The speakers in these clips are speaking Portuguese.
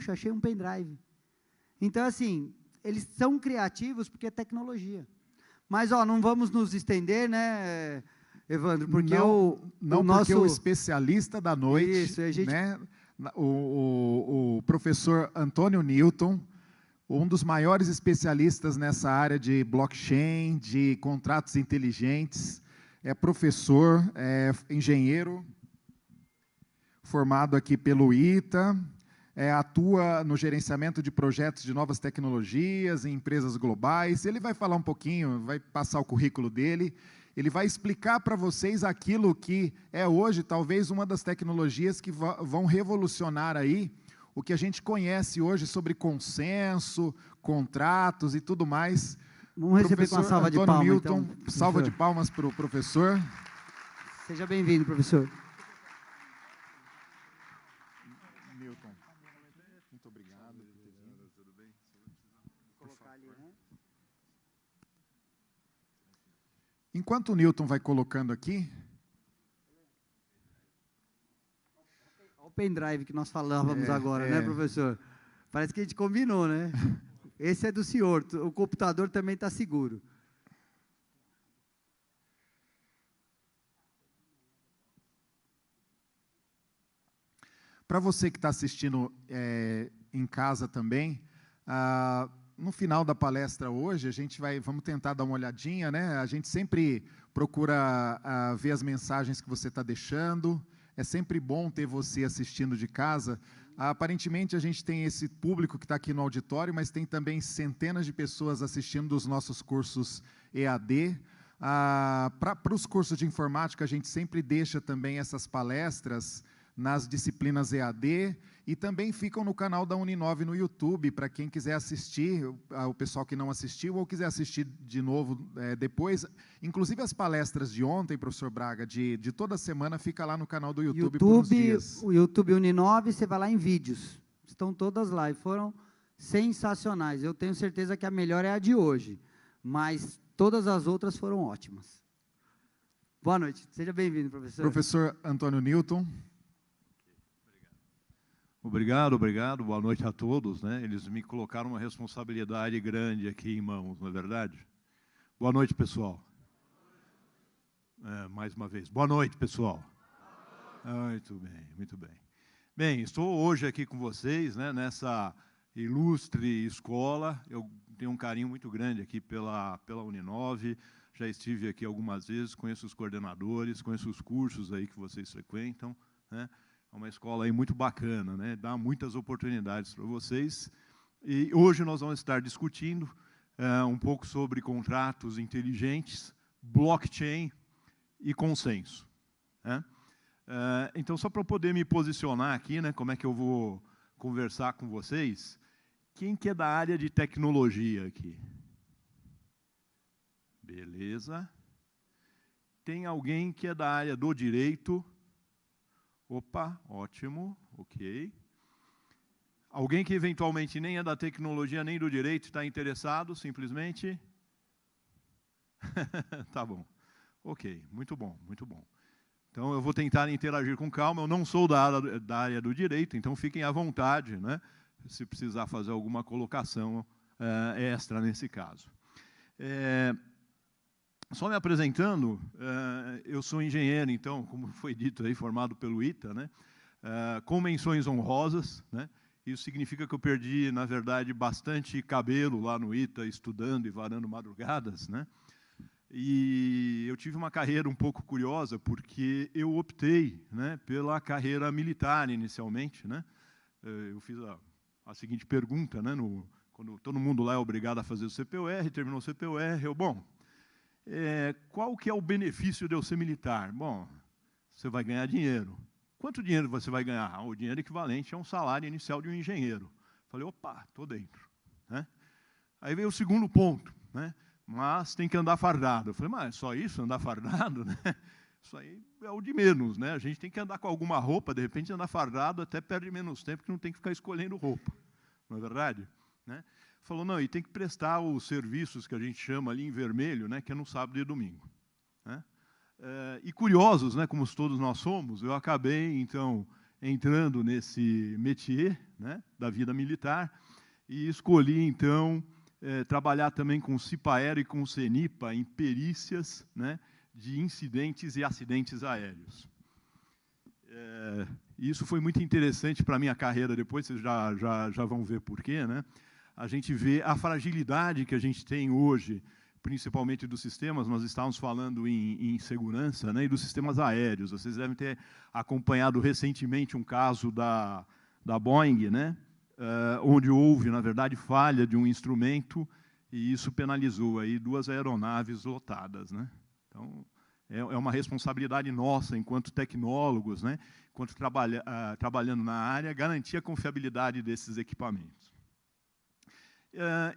puxa, achei um pendrive. Então, assim, eles são criativos porque é tecnologia. Mas, ó, não vamos nos estender, né, Evandro? Porque porque o especialista da noite, isso, a gente... né, o professor Antônio Newton, um dos maiores especialistas nessa área de blockchain, de contratos inteligentes, é professor, é engenheiro, formado aqui pelo ITA, atua no gerenciamento de projetos de novas tecnologias em empresas globais. Ele vai falar um pouquinho, vai passar o currículo dele, ele vai explicar para vocês aquilo que é hoje, talvez, uma das tecnologias que vão revolucionar aí o que a gente conhece hoje sobre consenso, contratos e tudo mais. Vamos receber com uma salva de palmas, Newton, então. Salva de palmas para o professor. Seja bem-vindo, professor. Newton, muito obrigado por ter vindo. Tudo bem? Vou colocar ali, né? Enquanto o Newton vai colocando aqui... Olha o pendrive que nós falávamos agora, né, professor? Parece que a gente combinou, né? Esse é do senhor, o computador também está seguro. Para você que está assistindo em casa também, no final da palestra hoje, vamos tentar dar uma olhadinha, né? A gente sempre procura ver as mensagens que você está deixando. É sempre bom ter você assistindo de casa. Aparentemente, a gente tem esse público que está aqui no auditório, mas tem também centenas de pessoas assistindo dos nossos cursos EAD. Para os cursos de informática, a gente sempre deixa também essas palestras nas disciplinas EAD, e também ficam no canal da Uninove no YouTube, para quem quiser assistir, o pessoal que não assistiu, ou quiser assistir de novo depois. Inclusive as palestras de ontem, professor Braga, de toda semana, fica lá no canal do YouTube por uns dias. O YouTube Uninove, você vai lá em vídeos. Estão todas lá, e foram sensacionais. Eu tenho certeza que a melhor é a de hoje, mas todas as outras foram ótimas. Boa noite, seja bem-vindo, professor. Professor Antônio Newton. Obrigado. Boa noite a todos, né? Eles me colocaram uma responsabilidade grande aqui em mãos, não é verdade? Boa noite, pessoal. Mais uma vez. Boa noite, pessoal. Muito bem, muito bem. Bem, estou hoje aqui com vocês, né, nessa ilustre escola. Eu tenho um carinho muito grande aqui pela Uninove. Já estive aqui algumas vezes, conheço os coordenadores, conheço os cursos aí que vocês frequentam, né? É uma escola aí muito bacana, né? Dá muitas oportunidades para vocês. E hoje nós vamos estar discutindo um pouco sobre contratos inteligentes, blockchain e consenso, né? Então, só para eu poder me posicionar aqui, né, como é que eu vou conversar com vocês, quem que é da área de tecnologia aqui? Beleza. Tem alguém que é da área do direito? Opa, ótimo, ok. Alguém que eventualmente nem é da tecnologia nem do direito está interessado, simplesmente? Tá bom. Ok, muito bom, muito bom. Então, eu vou tentar interagir com calma. Eu não sou da área do direito, então fiquem à vontade, né, se precisar fazer alguma colocação extra nesse caso. Só me apresentando, eu sou engenheiro, então, como foi dito aí, formado pelo ITA, né, com menções honrosas, né. Isso significa que eu perdi, na verdade, bastante cabelo lá no ITA, estudando e varando madrugadas, né. E eu tive uma carreira um pouco curiosa, porque eu optei, né, pela carreira militar inicialmente, né. Eu fiz a seguinte pergunta, né, quando todo mundo lá é obrigado a fazer o CPUR, terminou o CPUR, qual que é o benefício de eu ser militar? Bom, você vai ganhar dinheiro. Quanto dinheiro você vai ganhar? O dinheiro equivalente a um salário inicial de um engenheiro. Falei, opa, estou dentro, né? Aí veio o segundo ponto, né? Mas tem que andar fardado. Eu falei, mas só isso, andar fardado? Né? Isso aí é o de menos, né? A gente tem que andar com alguma roupa, de repente andar fardado até perde menos tempo, que não tem que ficar escolhendo roupa. Não é verdade? Né? Falou, não, e tem que prestar os serviços que a gente chama ali em vermelho, né, que é no sábado e domingo, né? E curiosos, né, como todos nós somos, eu acabei, então, entrando nesse métier, né, da vida militar, e escolhi, então, trabalhar também com o CIPAERO e com o CENIPA em perícias, né, de incidentes e acidentes aéreos. Isso foi muito interessante para a minha carreira, depois vocês já vão ver por quê, né? A gente vê a fragilidade que a gente tem hoje, principalmente dos sistemas, nós estávamos falando em segurança, né, e dos sistemas aéreos. Vocês devem ter acompanhado recentemente um caso da Boeing, né, onde houve, na verdade, falha de um instrumento, e isso penalizou aí 2 aeronaves lotadas, né? Então, é uma responsabilidade nossa, enquanto tecnólogos, né, enquanto trabalhando na área, garantir a confiabilidade desses equipamentos.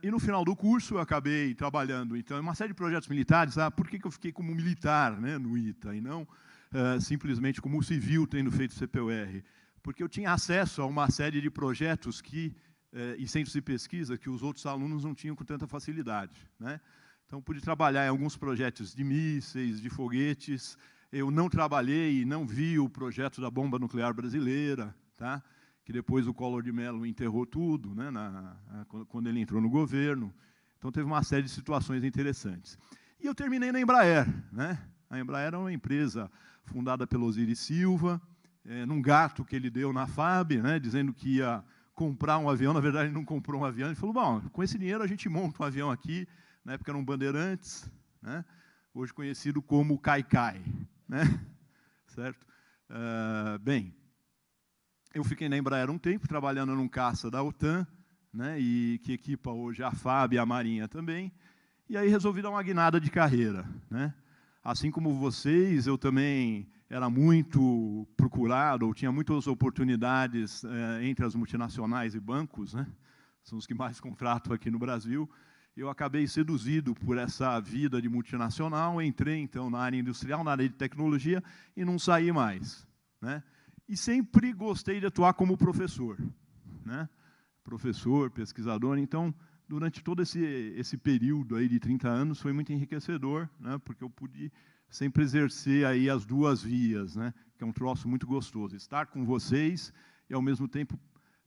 E no final do curso eu acabei trabalhando, então, em uma série de projetos militares. Por que eu fiquei como militar, né, no ITA, e não simplesmente como civil tendo feito CPUR? Porque eu tinha acesso a uma série de projetos e centros de pesquisa que os outros alunos não tinham com tanta facilidade, né? Então, pude trabalhar em alguns projetos de mísseis, de foguetes. Eu não trabalhei e não vi o projeto da bomba nuclear brasileira, tá? Que depois o Collor de Mello enterrou tudo, né, quando ele entrou no governo. Então, teve uma série de situações interessantes. E eu terminei na Embraer, né? A Embraer é uma empresa fundada pelo Osiris Silva, num gato que ele deu na FAB, né, dizendo que ia comprar um avião. Na verdade, ele não comprou um avião. Ele falou, bom, com esse dinheiro a gente monta um avião aqui. Na época era um Bandeirantes, né, hoje conhecido como Caicai, né? Certo? Bem, eu fiquei na Embraer um tempo, trabalhando num caça da OTAN, né, e que equipa hoje a FAB e a Marinha também, e aí resolvi dar uma guinada de carreira, né? Assim como vocês, eu também era muito procurado, ou tinha muitas oportunidades entre as multinacionais e bancos, né? São os que mais contratam aqui no Brasil. Eu acabei seduzido por essa vida de multinacional, entrei, então, na área industrial, na área de tecnologia, e não saí mais, né? E sempre gostei de atuar como professor, né? Professor, pesquisador. Então, durante todo esse período aí de 30 anos, foi muito enriquecedor, né? Porque eu pude sempre exercer aí as 2 vias, né? Que é um troço muito gostoso, estar com vocês e, ao mesmo tempo,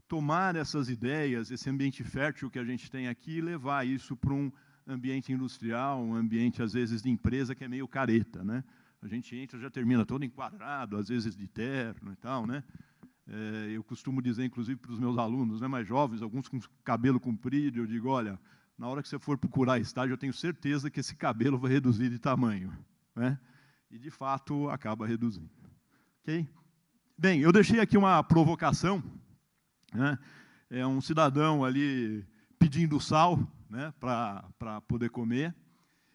tomar essas ideias, esse ambiente fértil que a gente tem aqui, e levar isso para um ambiente industrial, um ambiente, às vezes, de empresa, que é meio careta, né? A gente entra, já termina todo enquadrado, às vezes de terno e tal, né? Eu costumo dizer, inclusive, para os meus alunos, né, mais jovens, alguns com cabelo comprido, eu digo, olha, na hora que você for procurar estágio, eu tenho certeza que esse cabelo vai reduzir de tamanho, né? E, de fato, acaba reduzindo. Ok? Bem, eu deixei aqui uma provocação, né? É um cidadão ali pedindo sal, né, para poder comer.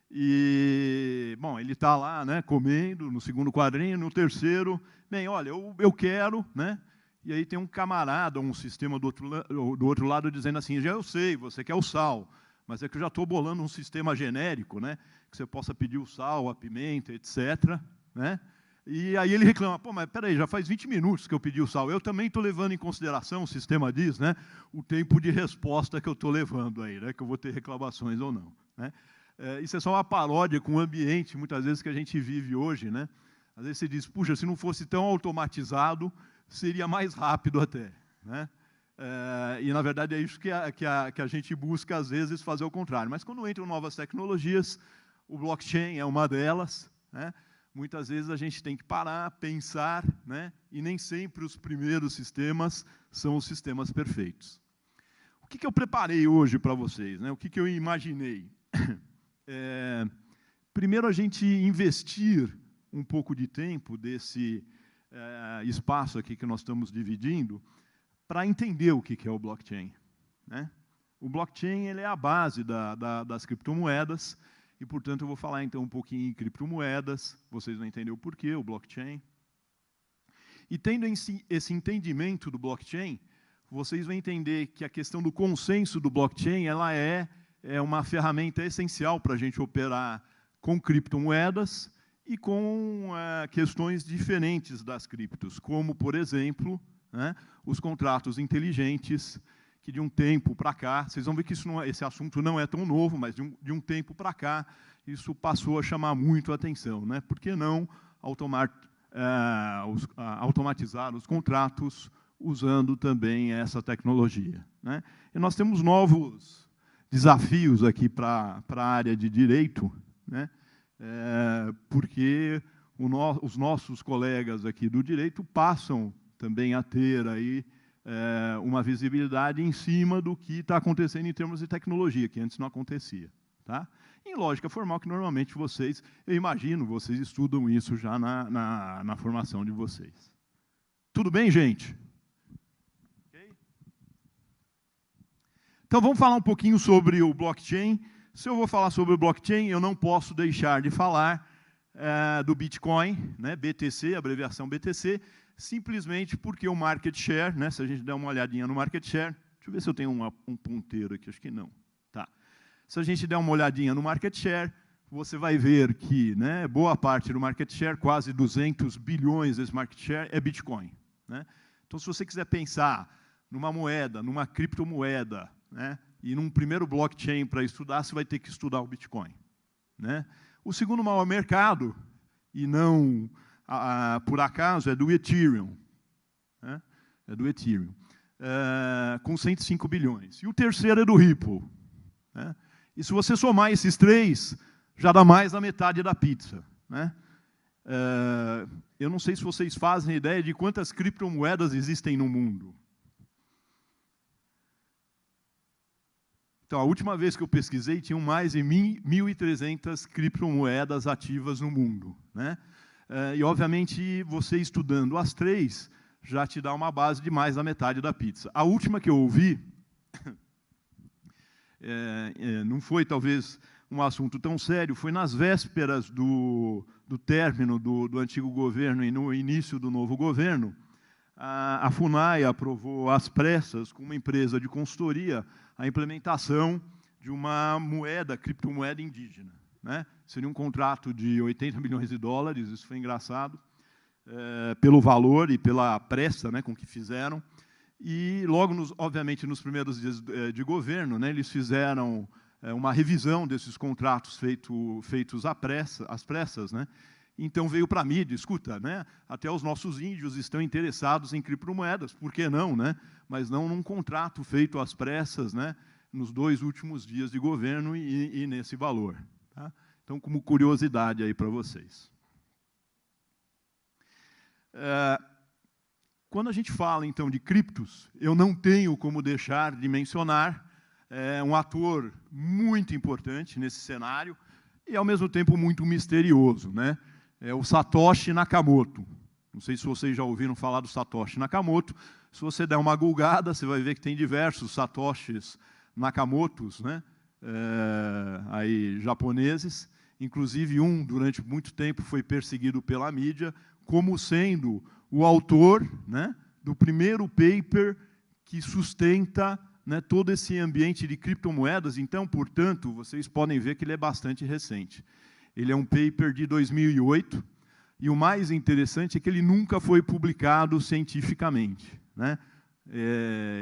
E, bom, ele está lá, né, comendo, no segundo quadrinho, no terceiro, bem, olha, eu quero, né? E aí tem um camarada, um sistema do outro lado dizendo assim, já eu sei, você quer o sal, mas é que eu já estou bolando um sistema genérico, né, que você possa pedir o sal, a pimenta, etc., né? E aí ele reclama, pô, mas peraí, já faz 20 minutos que eu pedi o sal, eu também estou levando em consideração, o sistema diz, né, o tempo de resposta que eu estou levando aí, né, que eu vou ter reclamações ou não, né? Isso é só uma paródia com o ambiente, muitas vezes, que a gente vive hoje, né? Às vezes você diz, puxa, se não fosse tão automatizado, seria mais rápido até, né? E, na verdade, é isso que a gente busca, às vezes, fazer o contrário. Mas, quando entram novas tecnologias, o blockchain é uma delas, né? Muitas vezes a gente tem que parar, pensar, né? E nem sempre os primeiros sistemas são os sistemas perfeitos. O que eu preparei hoje para vocês, né? O que eu imaginei? Primeiro, a gente investir um pouco de tempo desse espaço aqui que nós estamos dividindo para entender o que é o blockchain, né? O blockchain, ele é a base das criptomoedas, e, portanto, eu vou falar, então, um pouquinho em criptomoedas, vocês vão entender o porquê, o blockchain. E, tendo esse entendimento do blockchain, vocês vão entender que a questão do consenso do blockchain, ela é uma ferramenta essencial para a gente operar com criptomoedas e com questões diferentes das criptos, como, por exemplo, né, os contratos inteligentes, que de um tempo para cá, vocês vão ver que esse assunto não é tão novo, mas de um tempo para cá, isso passou a chamar muito a atenção, né? Por que não automatizar os contratos usando também essa tecnologia, né? E nós temos novos desafios aqui para a área de direito, né? Porque os nossos colegas aqui do direito passam também a ter aí uma visibilidade em cima do que está acontecendo em termos de tecnologia, que antes não acontecia, tá? Em lógica formal, que normalmente vocês, eu imagino, vocês estudam isso já na formação de vocês. Tudo bem, gente? Okay? Então, vamos falar um pouquinho sobre o blockchain. Se eu vou falar sobre o blockchain, eu não posso deixar de falar do Bitcoin, né, BTC, abreviação BTC, simplesmente porque o market share, né, se a gente der uma olhadinha no market share, deixa eu ver se eu tenho um ponteiro aqui, acho que não. Tá. Se a gente der uma olhadinha no market share, você vai ver que, né, boa parte do market share, quase 200 bilhões desse market share, é Bitcoin, né? Então, se você quiser pensar numa moeda, numa criptomoeda, né, e num primeiro blockchain para estudar, você vai ter que estudar o Bitcoin, né? O segundo maior mercado, e não por acaso, é do Ethereum, né? É do Ethereum, com 105 bilhões. E o terceiro é do Ripple, né? E se você somar esses três, já dá mais da metade da pizza, né? Eu não sei se vocês fazem ideia de quantas criptomoedas existem no mundo. Então, a última vez que eu pesquisei, tinham mais de 1.300 criptomoedas ativas no mundo, né? E, obviamente, você estudando as três, já te dá uma base de mais da metade da pizza. A última que eu ouvi, não foi, talvez, um assunto tão sério, foi nas vésperas do término do antigo governo e no início do novo governo, a FUNAI aprovou às pressas, com uma empresa de consultoria, a implementação de uma criptomoeda indígena, né? Seria um contrato de 80 milhões de dólares, isso foi engraçado, pelo valor e pela pressa, né, com que fizeram. E logo, obviamente, nos primeiros dias de governo, né, eles fizeram uma revisão desses contratos feitos às pressas, né? Então veio para a mídia, escuta, né, até os nossos índios estão interessados em criptomoedas, por que não, né? Mas não num contrato feito às pressas, né, nos 2 últimos dias de governo e nesse valor, tá? Então, como curiosidade aí para vocês. Quando a gente fala, então, de criptos, eu não tenho como deixar de mencionar um ator muito importante nesse cenário e, ao mesmo tempo, muito misterioso, né? É o Satoshi Nakamoto. Não sei se vocês já ouviram falar do Satoshi Nakamoto. Se você der uma googada, você vai ver que tem diversos Satoshis Nakamotos, né? Aí, japoneses. Inclusive, durante muito tempo, foi perseguido pela mídia como sendo o autor, né, do primeiro paper que sustenta, né, todo esse ambiente de criptomoedas. Então, portanto, vocês podem ver que ele é bastante recente. Ele é um paper de 2008, e o mais interessante é que ele nunca foi publicado cientificamente, né?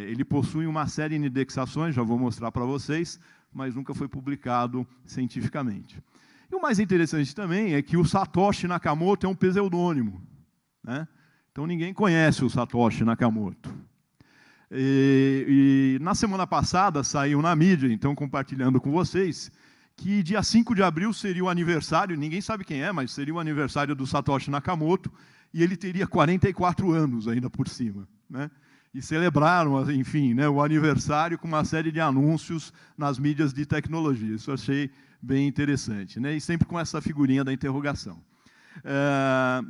Ele possui uma série de indexações, já vou mostrar para vocês, mas nunca foi publicado cientificamente. E o mais interessante também é que o Satoshi Nakamoto é um pseudônimo, né? Então, ninguém conhece o Satoshi Nakamoto. E na semana passada, saiu na mídia, então, compartilhando com vocês, que dia 5 de abril seria o aniversário, ninguém sabe quem é, mas seria o aniversário do Satoshi Nakamoto, e ele teria 44 anos ainda por cima, né? E celebraram, enfim, né, o aniversário com uma série de anúncios nas mídias de tecnologia. Isso eu achei bem interessante, né? E sempre com essa figurinha da interrogação.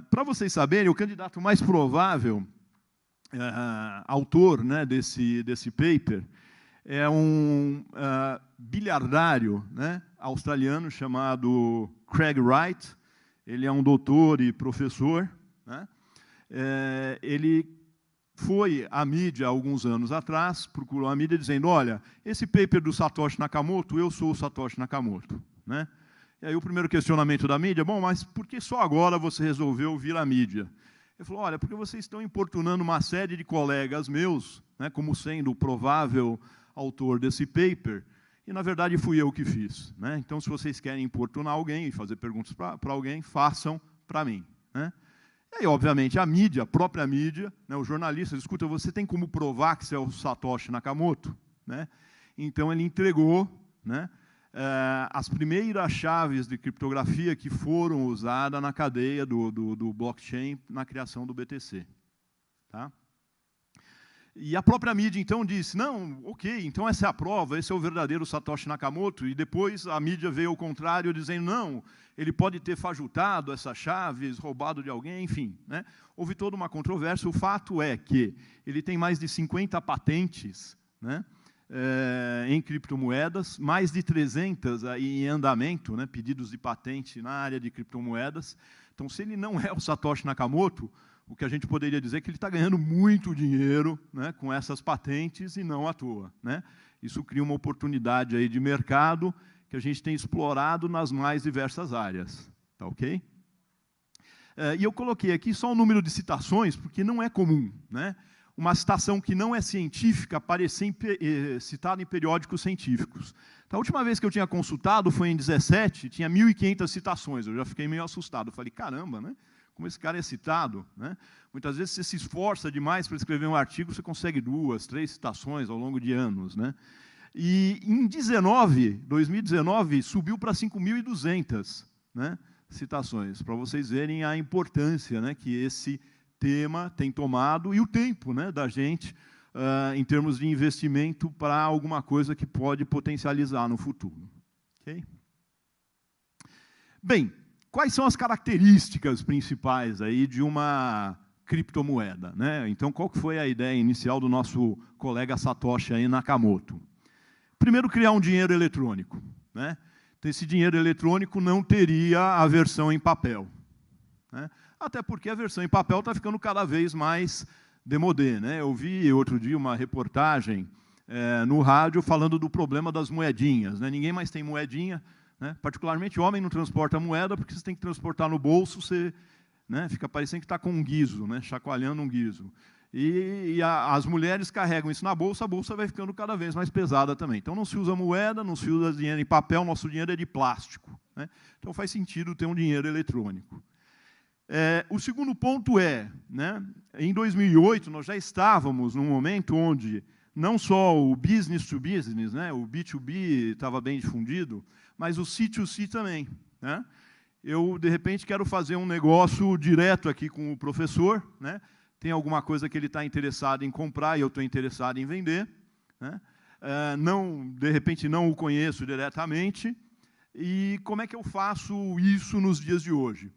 Para vocês saberem, o candidato mais provável, autor, né, desse paper, é um bilhardário, né, australiano chamado Craig Wright. Ele é um doutor e professor, né? Ele foi à mídia, alguns anos atrás, procurou a mídia dizendo, olha, esse paper do Satoshi Nakamoto, eu sou o Satoshi Nakamoto, né? E aí o primeiro questionamento da mídia, bom, mas por que só agora você resolveu vir à mídia? Ele falou, olha, porque vocês estão importunando uma série de colegas meus, né, como sendo o provável autor desse paper, e, na verdade, fui eu que fiz, né? Então, se vocês querem importunar alguém e fazer perguntas para alguém, façam para mim, né? E aí, obviamente, a mídia, a própria mídia, né, os jornalistas, escuta, você tem como provar que você é o Satoshi Nakamoto? Né? Então, ele entregou, né, as primeiras chaves de criptografia que foram usadas na cadeia do blockchain na criação do BTC. Tá? E a própria mídia, então, disse, não, ok, então essa é a prova, esse é o verdadeiro Satoshi Nakamoto, e depois a mídia veio ao contrário, dizendo, não, ele pode ter fajutado essas chaves, roubado de alguém, enfim. Né? Houve toda uma controvérsia. O fato é que ele tem mais de 50 patentes, né, em criptomoedas, mais de 300 em andamento, né, pedidos de patente na área de criptomoedas. Então, se ele não é o Satoshi Nakamoto, o que a gente poderia dizer é que ele está ganhando muito dinheiro, né, com essas patentes e não à toa. Né? Isso cria uma oportunidade aí de mercado que a gente tem explorado nas mais diversas áreas. Tá ok? E eu coloquei aqui só o número de citações, porque não é comum, né? Uma citação que não é científica aparecer citada em periódicos científicos. Então, a última vez que eu tinha consultado foi em 17, tinha 1.500 citações. Eu já fiquei meio assustado. Eu falei, caramba, né? Como esse cara é citado. Né? Muitas vezes você se esforça demais para escrever um artigo, você consegue 2, 3 citações ao longo de anos. Né? E em 2019, subiu para 5.200, né, citações, para vocês verem a importância, né, que esse tema tem tomado e o tempo, né, da gente, em termos de investimento para alguma coisa que pode potencializar no futuro. Okay? Bem, quais são as características principais aí de uma criptomoeda? Né? Então, qual que foi a ideia inicial do nosso colega Satoshi aí, Nakamoto? Primeiro, criar um dinheiro eletrônico. Né? Então, esse dinheiro eletrônico não teria a versão em papel. Né? Até porque a versão em papel está ficando cada vez mais demodê. Né? Eu vi outro dia uma reportagem no rádio falando do problema das moedinhas. Né? Ninguém mais tem moedinha. Né? Particularmente, homem não transporta moeda, porque você tem que transportar no bolso, você, né, fica parecendo que está com um guizo, né, chacoalhando um guizo. E as mulheres carregam isso na bolsa, a bolsa vai ficando cada vez mais pesada também. Então, não se usa moeda, não se usa dinheiro em papel, nosso dinheiro é de plástico. Né? Então, faz sentido ter um dinheiro eletrônico. O segundo ponto é, né, em 2008, nós já estávamos num momento onde não só o business to business, né, o B2B estava bem difundido, mas o C2C também. Né? Eu, de repente, quero fazer um negócio direto aqui com o professor, né? Tem alguma coisa que ele está interessado em comprar e eu estou interessado em vender. Né? De repente, não o conheço diretamente. E como é que eu faço isso nos dias de hoje?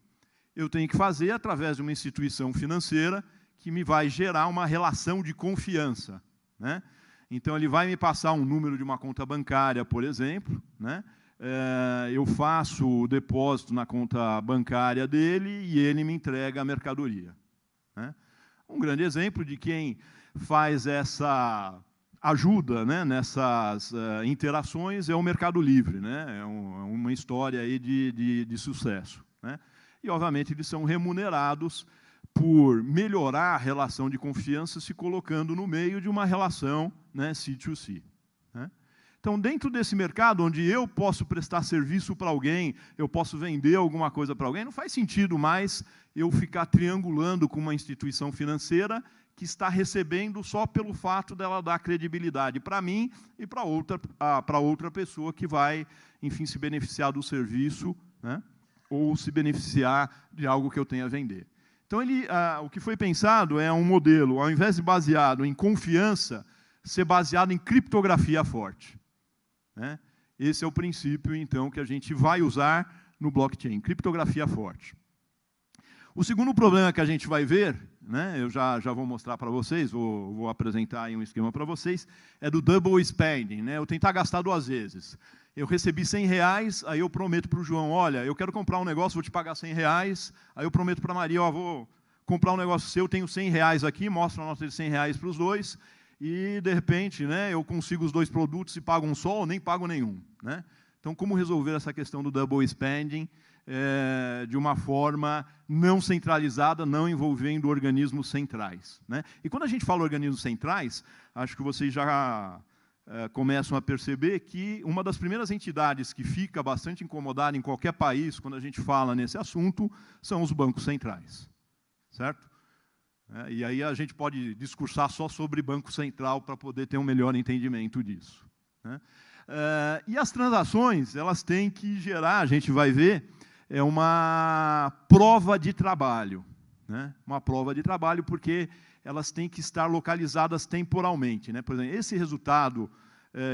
Eu tenho que fazer através de uma instituição financeira que me vai gerar uma relação de confiança. Né? Então, ele vai me passar um número de uma conta bancária, por exemplo. Né? Eu faço o depósito na conta bancária dele e ele me entrega a mercadoria. Né? Um grande exemplo de quem faz essa ajuda, né, nessas interações é o Mercado Livre. Né? É uma história aí de sucesso. Né? E, obviamente, eles são remunerados por melhorar a relação de confiança se colocando no meio de uma relação, né, C2C. Né? Então, dentro desse mercado, onde eu posso prestar serviço para alguém, eu posso vender alguma coisa para alguém, não faz sentido mais eu ficar triangulando com uma instituição financeira que está recebendo só pelo fato dela dar credibilidade para mim e para outra pessoa que vai, enfim, se beneficiar do serviço, né, ou se beneficiar de algo que eu tenha a vender. Então, o que foi pensado é um modelo, ao invés de baseado em confiança, ser baseado em criptografia forte. Né? Esse é o princípio, então, que a gente vai usar no blockchain, criptografia forte. O segundo problema que a gente vai ver, né, eu já vou mostrar para vocês, vou apresentar aí um esquema para vocês, é do double spending, né, eu tentar gastar 2 vezes. Eu recebi R$100, aí eu prometo para o João, olha, eu quero comprar um negócio, vou te pagar R$100, aí eu prometo para a Maria, ó, vou comprar um negócio seu, tenho R$100 aqui, mostro a nota de R$100 para os dois, e, de repente, né, eu consigo os 2 produtos e pago um só ou nem pago nenhum. Né? Então, como resolver essa questão do double spending de uma forma não centralizada, não envolvendo organismos centrais? Né? E quando a gente fala organismos centrais, acho que vocês já começam a perceber que uma das primeiras entidades que fica bastante incomodada em qualquer país, quando a gente fala nesse assunto, são os bancos centrais. certo? E aí a gente pode discursar só sobre Banco Central para poder ter um melhor entendimento disso, né? E as transações, elas têm que gerar, a gente vai ver, uma prova de trabalho, né? Uma prova de trabalho, porque elas têm que estar localizadas temporalmente, né? Por exemplo, esse resultado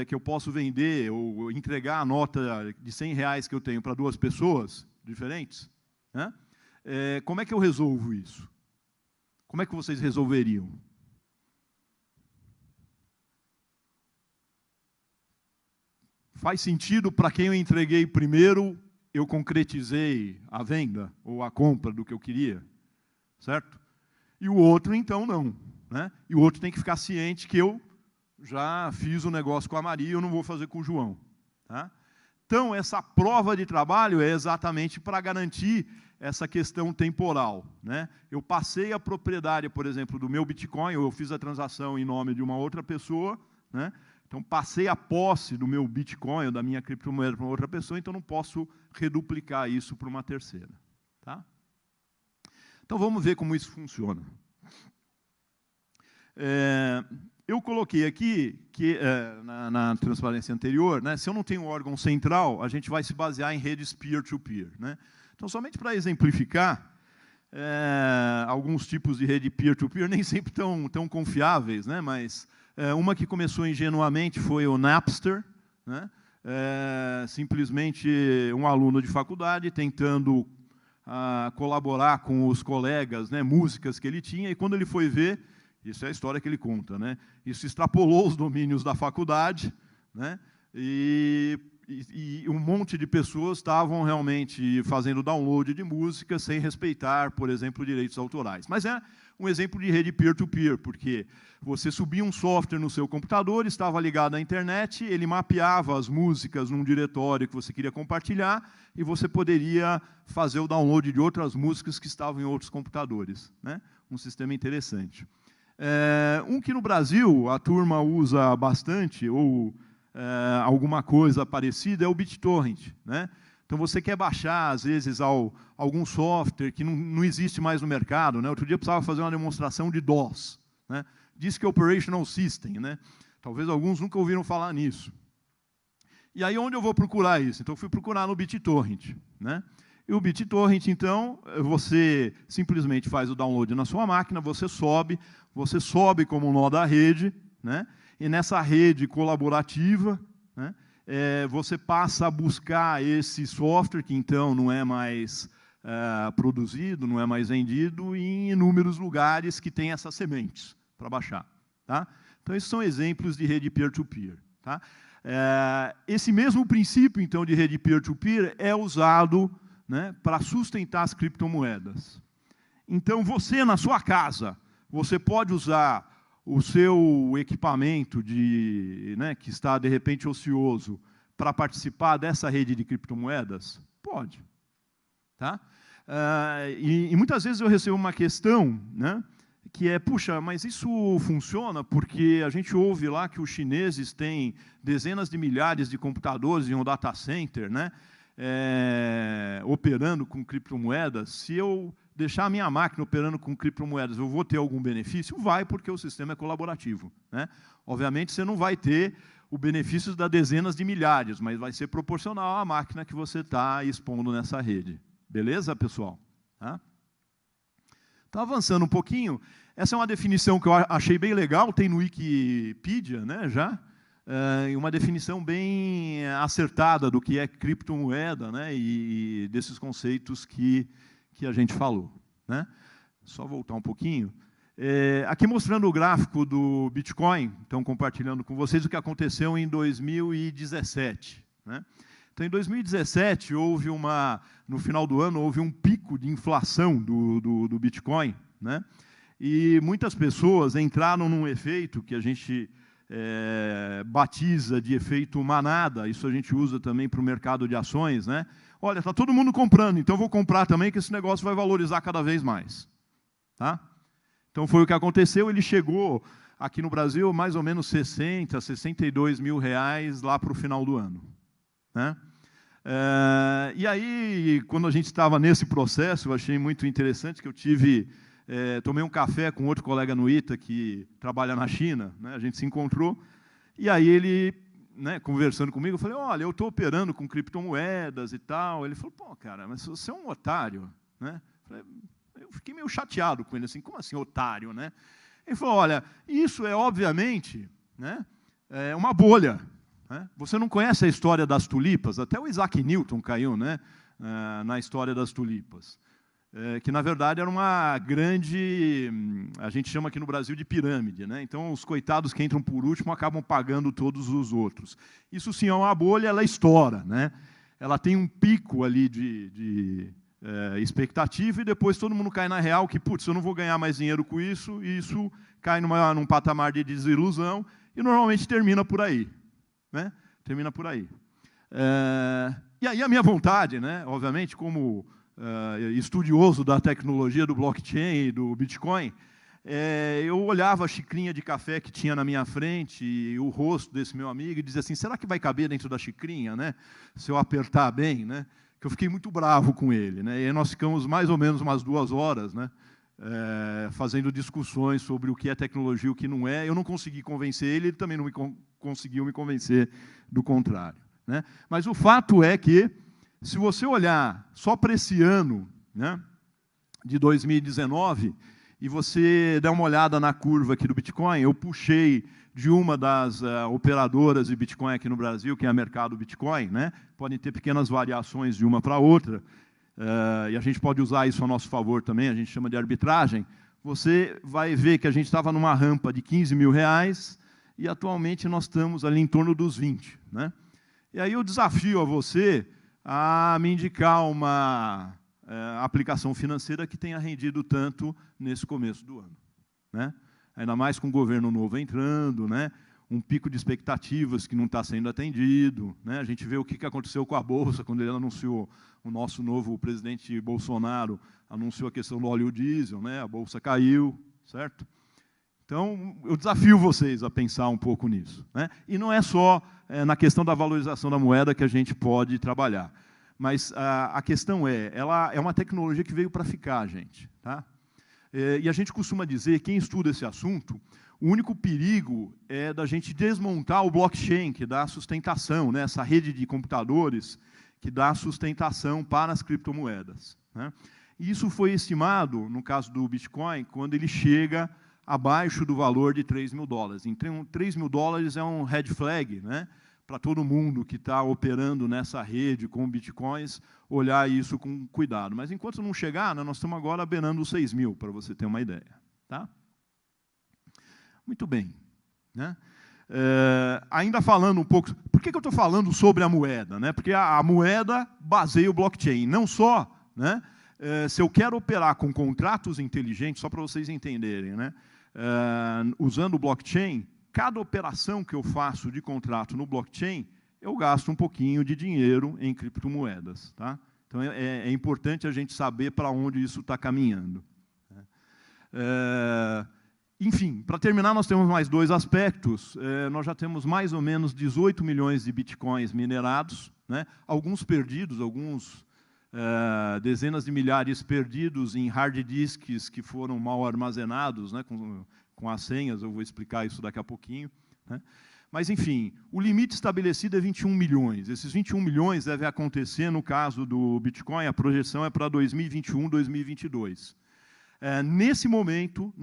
que eu posso vender ou entregar a nota de R$100 que eu tenho para 2 pessoas diferentes, né? Como é que eu resolvo isso? Como é que vocês resolveriam? Faz sentido para quem eu entreguei primeiro, eu concretizei a venda ou a compra do que eu queria, certo? E o outro, então, não, né? E o outro tem que ficar ciente que eu já fiz o negócio com a Maria e eu não vou fazer com o João, tá? Então, essa prova de trabalho é exatamente para garantir essa questão temporal, né? Eu passei a propriedade, por exemplo, do meu Bitcoin, ou eu fiz a transação em nome de uma outra pessoa, né? Então, passei a posse do meu Bitcoin ou da minha criptomoeda para uma outra pessoa, então não posso reduplicar isso para uma terceira, tá? Então, vamos ver como isso funciona. Eu coloquei aqui, que na transparência anterior, né, se eu não tenho um órgão central, a gente vai se basear em redes peer-to-peer, né? Então, somente para exemplificar, alguns tipos de rede peer-to-peer, nem sempre tão confiáveis, né, mas uma que começou ingenuamente foi o Napster, né? Simplesmente um aluno de faculdade tentando colaborar com os colegas, né, músicas que ele tinha, e quando ele foi ver, isso é a história que ele conta, né, isso extrapolou os domínios da faculdade, né, e um monte de pessoas estavam realmente fazendo download de música sem respeitar, por exemplo, direitos autorais. Mas é um exemplo de rede peer-to-peer, porque você subia um software no seu computador, estava ligado à internet, ele mapeava as músicas num diretório que você queria compartilhar, e você poderia fazer o download de outras músicas que estavam em outros computadores, né? Um sistema interessante. Um que no Brasil a turma usa bastante, ou alguma coisa parecida, é o BitTorrent, né? Então, você quer baixar, às vezes, algum software que não existe mais no mercado, né? Outro dia eu precisava fazer uma demonstração de DOS, né? Disk Operational System, né? Talvez alguns nunca ouviram falar nisso. E aí, onde eu vou procurar isso? Então, eu fui procurar no BitTorrent, né? E o BitTorrent, então, você simplesmente faz o download na sua máquina, você sobe como um nó da rede, né? E nessa rede colaborativa, né, você passa a buscar esse software, que então não é mais produzido, não é mais vendido, em inúmeros lugares que tem essas sementes para baixar, tá? Então, esses são exemplos de rede peer-to-peer, tá? Esse mesmo princípio, então, de rede peer-to-peer é usado, né, para sustentar as criptomoedas. Então, você, na sua casa, você pode usar o seu equipamento né, que está, de repente, ocioso, para participar dessa rede de criptomoedas? Pode. Tá? E muitas vezes eu recebo uma questão, né, que é, puxa, mas isso funciona porque a gente ouve lá que os chineses têm dezenas de milhares de computadores em um data center, né, operando com criptomoedas. Se eu deixar a minha máquina operando com criptomoedas, eu vou ter algum benefício? Vai, porque o sistema é colaborativo, né? Obviamente, você não vai ter o benefício das dezenas de milhares, mas vai ser proporcional à máquina que você está expondo nessa rede. Beleza, pessoal? Tá? Então, avançando um pouquinho, essa é uma definição que eu achei bem legal, tem no Wikipedia, né, já, uma definição bem acertada do que é criptomoeda, né, e desses conceitos que a gente falou, né? Só voltar um pouquinho. Aqui mostrando o gráfico do Bitcoin, então compartilhando com vocês o que aconteceu em 2017, né? Então, em 2017, no final do ano, houve um pico de inflação do Bitcoin, né? E muitas pessoas entraram num efeito que a gente batiza de efeito manada, isso a gente usa também para o mercado de ações, né? Olha, está todo mundo comprando, então eu vou comprar também, que esse negócio vai valorizar cada vez mais. Tá? Então, foi o que aconteceu, ele chegou aqui no Brasil mais ou menos 60, 62 mil reais lá para o final do ano. Né? E aí, quando a gente estava nesse processo, eu achei muito interessante que eu tive tomei um café com outro colega no ITA que trabalha na China, né? A gente se encontrou, e aí ele, né, conversando comigo, eu falei, olha, eu estou operando com criptomoedas e tal. Ele falou, pô, cara, mas você é um otário, né? Eu fiquei meio chateado com ele, assim, como assim otário, né? Ele falou, olha, isso é obviamente, né, uma bolha, né? Você não conhece a história das tulipas? Até o Isaac Newton caiu, né, na história das tulipas. Que, na verdade, era uma grande, a gente chama aqui no Brasil de pirâmide, né? Então, os coitados que entram por último acabam pagando todos os outros. Isso sim é uma bolha, ela estoura, né? Ela tem um pico ali de expectativa e depois todo mundo cai na real que, putz, eu não vou ganhar mais dinheiro com isso, e isso cai num patamar de desilusão e normalmente termina por aí, né? Termina por aí. E aí a minha vontade, né? Obviamente, como estudioso da tecnologia do blockchain e do Bitcoin, eu olhava a xicrinha de café que tinha na minha frente e o rosto desse meu amigo e dizia assim, será que vai caber dentro da xicrinha, né? Se eu apertar bem, né? Que eu fiquei muito bravo com ele, né? E aí nós ficamos mais ou menos umas 2 horas, né? Fazendo discussões sobre o que é tecnologia e o que não é. Eu não consegui convencer ele, ele também não conseguiu me convencer do contrário, né? Mas o fato é que, se você olhar só para esse ano, né, de 2019, e você der uma olhada na curva aqui do Bitcoin, eu puxei de uma das operadoras de Bitcoin aqui no Brasil, que é a Mercado Bitcoin, né? Podem ter pequenas variações de uma para outra, e a gente pode usar isso a nosso favor também, a gente chama de arbitragem. Você vai ver que a gente estava numa rampa de R$15 mil, e atualmente nós estamos ali em torno dos 20, né? E aí eu desafio a você a me indicar uma aplicação financeira que tenha rendido tanto nesse começo do ano, né? Ainda mais com o governo novo entrando, né? Um pico de expectativas que não está sendo atendido, né? A gente vê o que aconteceu com a Bolsa, quando ele anunciou, o nosso novo presidente Bolsonaro anunciou a questão do óleo diesel, né? A Bolsa caiu, certo? Então, eu desafio vocês a pensar um pouco nisso, né? E não é só na questão da valorização da moeda que a gente pode trabalhar. Mas a questão ela é uma tecnologia que veio para ficar, gente, tá? E a gente costuma dizer, quem estuda esse assunto, o único perigo é da gente desmontar o blockchain, que dá sustentação, né? Essa rede de computadores que dá sustentação para as criptomoedas, né? E isso foi estimado, no caso do Bitcoin, quando ele chega abaixo do valor de $3 mil. Então, $3 mil é um red flag, né? Para todo mundo que está operando nessa rede com bitcoins, olhar isso com cuidado. Mas enquanto não chegar, né, nós estamos agora beirando os 6 mil, para você ter uma ideia, tá? Muito bem, né? Ainda falando um pouco... Por que eu estou falando sobre a moeda, né? Porque a moeda baseia o blockchain. Não só, né, se eu quero operar com contratos inteligentes, só para vocês entenderem, né? Usando o blockchain, cada operação que eu faço de contrato no blockchain, eu gasto um pouquinho de dinheiro em criptomoedas, tá? Então, é importante a gente saber para onde isso está caminhando. Enfim, para terminar, nós temos mais 2 aspectos. Nós já temos mais ou menos 18 milhões de bitcoins minerados, né? Alguns perdidos, alguns dezenas de milhares perdidos em hard disks que foram mal armazenados, né, com as senhas, eu vou explicar isso daqui a pouquinho, né? Mas, enfim, o limite estabelecido é 21 milhões. Esses 21 milhões devem acontecer, no caso do Bitcoin, a projeção é para 2021, 2022. Nesse momento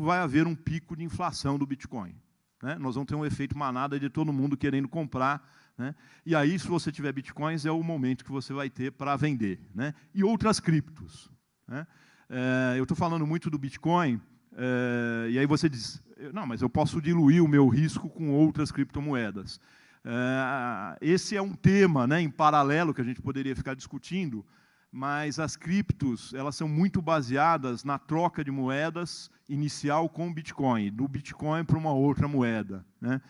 vai haver um pico de inflação do Bitcoin, né? Nós vamos ter um efeito manada de todo mundo querendo comprar, né? E aí, se você tiver bitcoins, é o momento que você vai ter para vender, né? E outras criptos, né? Eu estou falando muito do Bitcoin, e aí você diz, não, mas eu posso diluir o meu risco com outras criptomoedas. Esse é um tema, né, em paralelo que a gente poderia ficar discutindo, mas as criptos, elas são muito baseadas na troca de moedas inicial com o Bitcoin, do Bitcoin para uma outra moeda, né?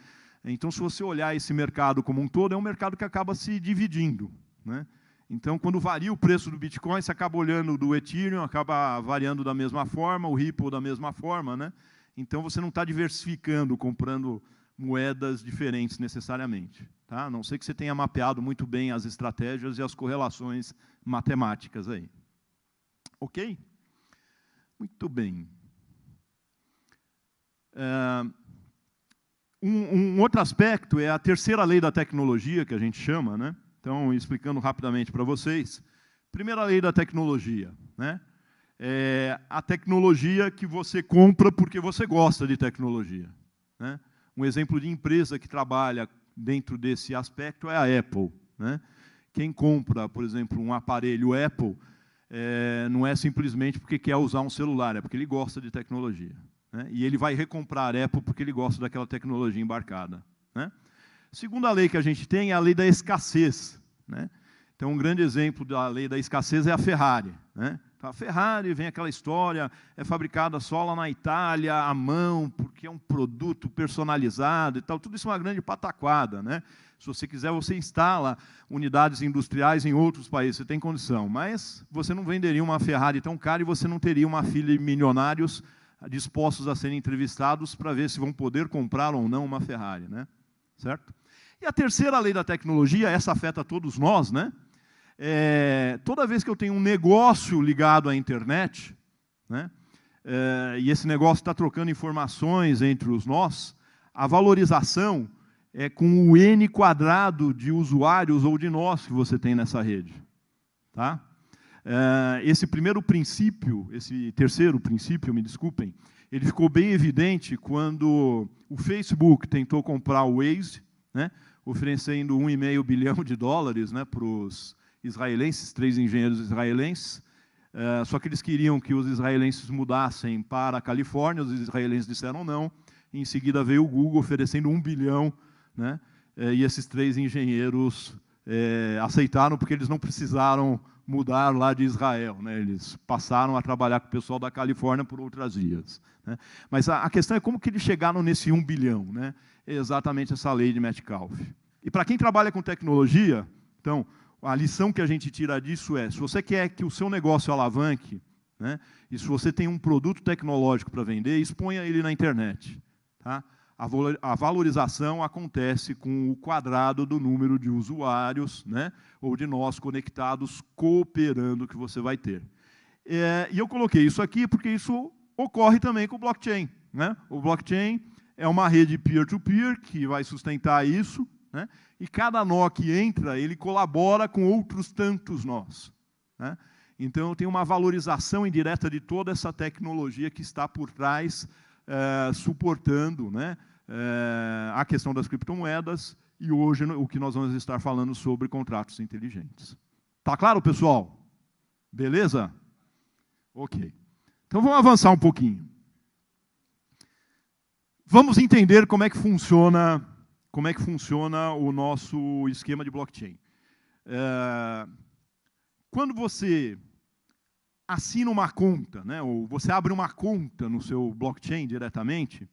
Então, se você olhar esse mercado como um todo, é um mercado que acaba se dividindo, né? Então, quando varia o preço do Bitcoin, você acaba olhando do Ethereum, acaba variando da mesma forma, o Ripple da mesma forma, né? Então, você não está diversificando, comprando moedas diferentes necessariamente, tá? A não ser que você tenha mapeado muito bem as estratégias e as correlações matemáticas aí. Ok? Muito bem. Um outro aspecto é a terceira lei da tecnologia, que a gente chama, né? Então, explicando rapidamente para vocês. Primeira lei da tecnologia, né? É a tecnologia que você compra porque você gosta de tecnologia, né? Um exemplo de empresa que trabalha dentro desse aspecto é a Apple, né? Quem compra, por exemplo, um aparelho Apple, não é simplesmente porque quer usar um celular, é porque ele gosta de tecnologia, né? E ele vai recomprar a Apple porque ele gosta daquela tecnologia embarcada, né? Segunda lei que a gente tem é a lei da escassez, né? Então, um grande exemplo da lei da escassez é a Ferrari, né? Então, a Ferrari, vem aquela história, é fabricada só lá na Itália, à mão, porque é um produto personalizado e tal. Tudo isso é uma grande pataquada, né? Se você quiser, você instala unidades industriais em outros países, você tem condição. Mas você não venderia uma Ferrari tão cara e você não teria uma fila de milionários dispostos a serem entrevistados para ver se vão poder comprar ou não uma Ferrari, né? Certo? E a terceira lei da tecnologia, essa afeta todos nós, né? Toda vez que eu tenho um negócio ligado à internet, né? E esse negócio está trocando informações entre os nós, a valorização é com o N quadrado de usuários ou de nós que você tem nessa rede, tá? Esse primeiro princípio, esse terceiro princípio, me desculpem, ele ficou bem evidente quando o Facebook tentou comprar o Waze, né, oferecendo $1,5 bilhão, né, para os israelenses, 3 engenheiros israelenses. Só que eles queriam que os israelenses mudassem para a Califórnia, os israelenses disseram não. Em seguida veio o Google oferecendo $1 bilhão, né, e esses 3 engenheiros aceitaram porque eles não precisaram mudar lá de Israel, né? Eles passaram a trabalhar com o pessoal da Califórnia por outras vias, né? Mas a questão é como que eles chegaram nesse 1 bilhão, né? É exatamente essa lei de Metcalfe. E para quem trabalha com tecnologia, então, a lição que a gente tira disso é, se você quer que o seu negócio alavanque, né, e se você tem um produto tecnológico para vender, exponha ele na internet, tá? A valorização acontece com o quadrado do número de usuários, né, ou de nós conectados, cooperando, que você vai ter. E eu coloquei isso aqui porque isso ocorre também com o blockchain, né? O blockchain é uma rede peer-to-peer que vai sustentar isso, né? E cada nó que entra, ele colabora com outros tantos nós, né? Então, tem uma valorização indireta de toda essa tecnologia que está por trás, suportando, né, a questão das criptomoedas, e hoje o que nós vamos estar falando sobre contratos inteligentes. Tá claro, pessoal? Beleza? Ok. Então, vamos avançar um pouquinho. Vamos entender como é que funciona o nosso esquema de blockchain. Quando você assina uma conta, né, ou você abre uma conta no seu blockchain diretamente,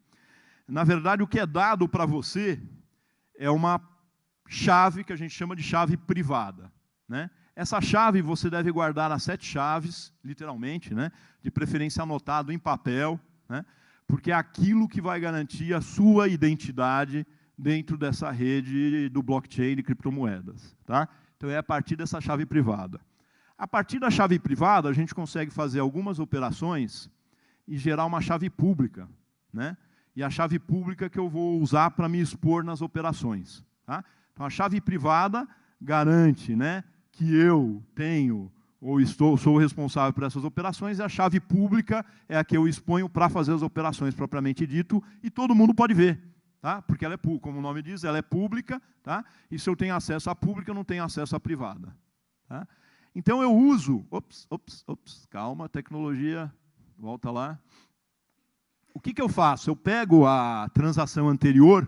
na verdade, o que é dado para você é uma chave que a gente chama de chave privada, né? Essa chave você deve guardar as 7 chaves, literalmente, né, de preferência anotado em papel, né, porque é aquilo que vai garantir a sua identidade dentro dessa rede do blockchain de criptomoedas, tá? Então, é a partir dessa chave privada. A partir da chave privada, a gente consegue fazer algumas operações e gerar uma chave pública, né? E a chave pública que eu vou usar para me expor nas operações, tá? Então, a chave privada garante, né, que eu tenho ou sou responsável por essas operações, e a chave pública é a que eu exponho para fazer as operações propriamente dito, e todo mundo pode ver, tá? Porque ela é, como o nome diz, ela é pública, tá? E se eu tenho acesso à pública, eu não tenho acesso à privada, tá? Então, eu uso... calma, tecnologia, volta lá. O que eu faço? Eu pego a transação anterior,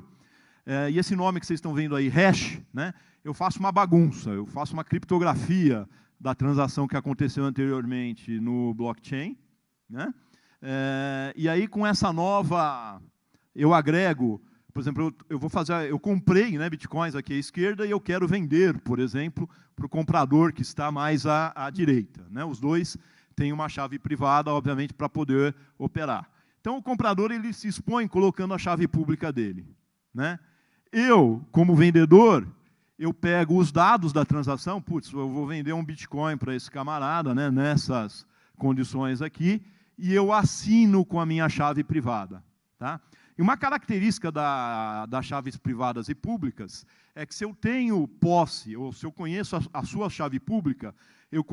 e esse nome que vocês estão vendo aí, hash, né? Eu faço uma bagunça, eu faço uma criptografia da transação que aconteceu anteriormente no blockchain, né? E aí, com essa nova, eu agrego, por exemplo, eu comprei, né, bitcoins aqui à esquerda e eu quero vender, por exemplo, para o comprador que está mais à direita, né? Os dois têm uma chave privada, obviamente, para poder operar. Então, o comprador ele se expõe colocando a chave pública dele, né? Eu, como vendedor, eu pego os dados da transação, putz, eu vou vender um Bitcoin para esse camarada, né, nessas condições aqui, e eu assino com a minha chave privada. Tá? E uma característica das chaves privadas e públicas é que se eu tenho posse, ou se eu conheço a sua chave pública, eu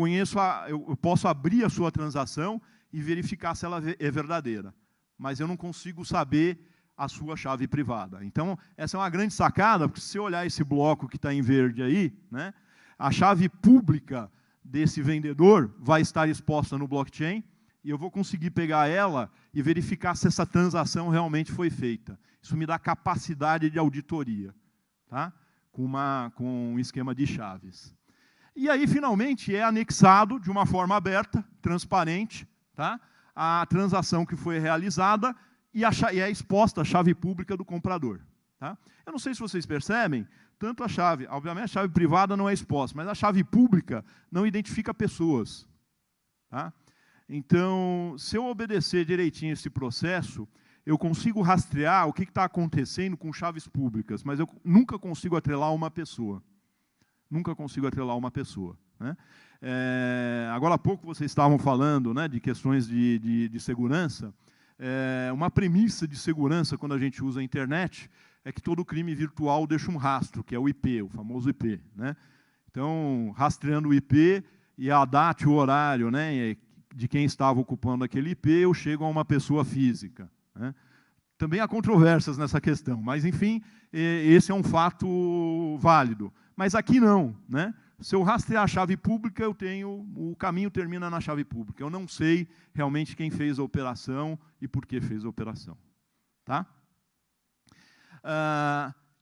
posso abrir a sua transação e verificar se ela é verdadeira. Mas eu não consigo saber a sua chave privada. Então, essa é uma grande sacada, porque se você olhar esse bloco que está em verde aí, né, a chave pública desse vendedor vai estar exposta no blockchain, e eu vou conseguir pegar ela e verificar se essa transação realmente foi feita. Isso me dá capacidade de auditoria, tá? Com um esquema de chaves. E aí, finalmente, é anexado de uma forma aberta, transparente, tá? A transação que foi realizada e é exposta a chave pública do comprador. Tá? Eu não sei se vocês percebem, tanto a chave, obviamente a chave privada não é exposta, mas a chave pública não identifica pessoas. Tá? Então, se eu obedecer direitinho esse processo, eu consigo rastrear o que está acontecendo com chaves públicas, mas eu nunca consigo atrelar uma pessoa. Nunca consigo atrelar uma pessoa. Né? Agora há pouco vocês estavam falando, né, de questões de segurança. Uma premissa de segurança, quando a gente usa a internet, é que todo crime virtual deixa um rastro, que é o IP, o famoso IP. Né? Então, rastreando o IP e a data e o horário, né, de quem estava ocupando aquele IP, eu chego a uma pessoa física. Né? Também há controvérsias nessa questão, mas, enfim, esse é um fato válido. Mas aqui não. Né? Se eu rastrear a chave pública, o caminho termina na chave pública. Eu não sei realmente quem fez a operação e por que fez a operação. Tá?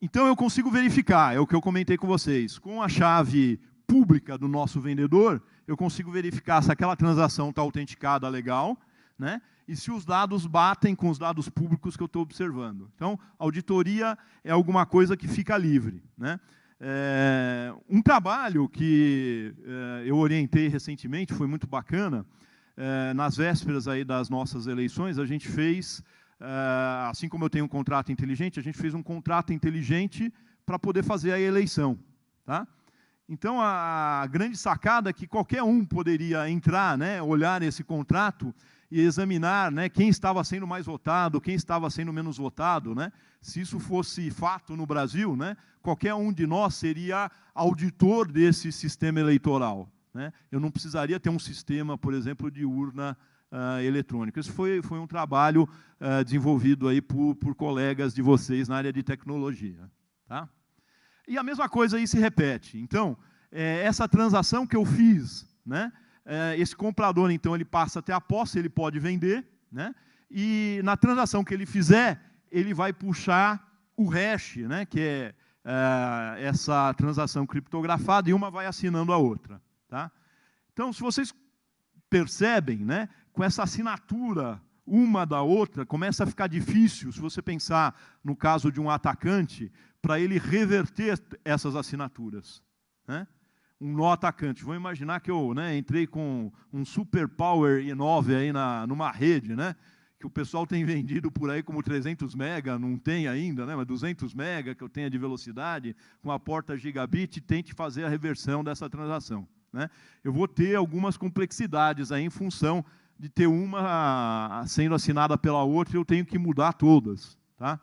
Então, eu consigo verificar, é o que eu comentei com vocês. Com a chave pública do nosso vendedor, eu consigo verificar se aquela transação está autenticada legal, né? E se os dados batem com os dados públicos que eu estou observando. Então, auditoria é alguma coisa que fica livre. Né? Um trabalho que eu orientei recentemente, foi muito bacana, nas vésperas aí das nossas eleições, a gente fez, assim como eu tenho um contrato inteligente, a gente fez um contrato inteligente para poder fazer a eleição. Tá? Então, a grande sacada é que qualquer um poderia entrar, né, olhar esse contrato e examinar, né, quem estava sendo mais votado, quem estava sendo menos votado. Né? Se isso fosse fato no Brasil, né, qualquer um de nós seria auditor desse sistema eleitoral. Né? Eu não precisaria ter um sistema, por exemplo, de urna eletrônica. Isso foi um trabalho desenvolvido aí por colegas de vocês na área de tecnologia. Tá? E a mesma coisa aí se repete. Então, essa transação que eu fiz, né, esse comprador, então, ele passa até a posse, ele pode vender, né, e na transação que ele fizer, ele vai puxar o hash, né, que é essa transação criptografada, e uma vai assinando a outra. Tá? Então, se vocês percebem, né, com essa assinatura uma da outra, começa a ficar difícil, se você pensar no caso de um atacante, para ele reverter essas assinaturas. Né? Um nó atacante. Vou imaginar que eu, né, entrei com um Super Power i9 aí numa rede, né, que o pessoal tem vendido por aí como 300 mega, não tem ainda, né, mas 200 mega que eu tenha de velocidade, com a porta gigabit, e tente fazer a reversão dessa transação. Né? Eu vou ter algumas complexidades aí em função de ter uma sendo assinada pela outra, e eu tenho que mudar todas. Tá?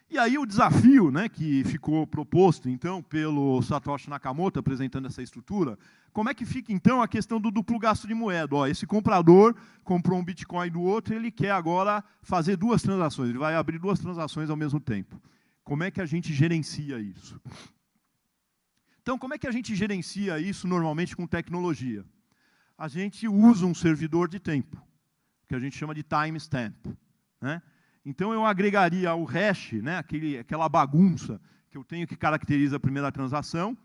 E aí o desafio, né, que ficou proposto, então, pelo Satoshi Nakamoto, apresentando essa estrutura, como é que fica, então, a questão do duplo gasto de moeda? Ó, esse comprador comprou um Bitcoin do outro, ele quer agora fazer duas transações, ele vai abrir duas transações ao mesmo tempo. Como é que a gente gerencia isso? Então, como é que a gente gerencia isso normalmente com tecnologia? A gente usa um servidor de tempo, que a gente chama de timestamp. Né? Então, eu agregaria o hash, né, aquela bagunça que eu tenho que caracteriza a primeira transação,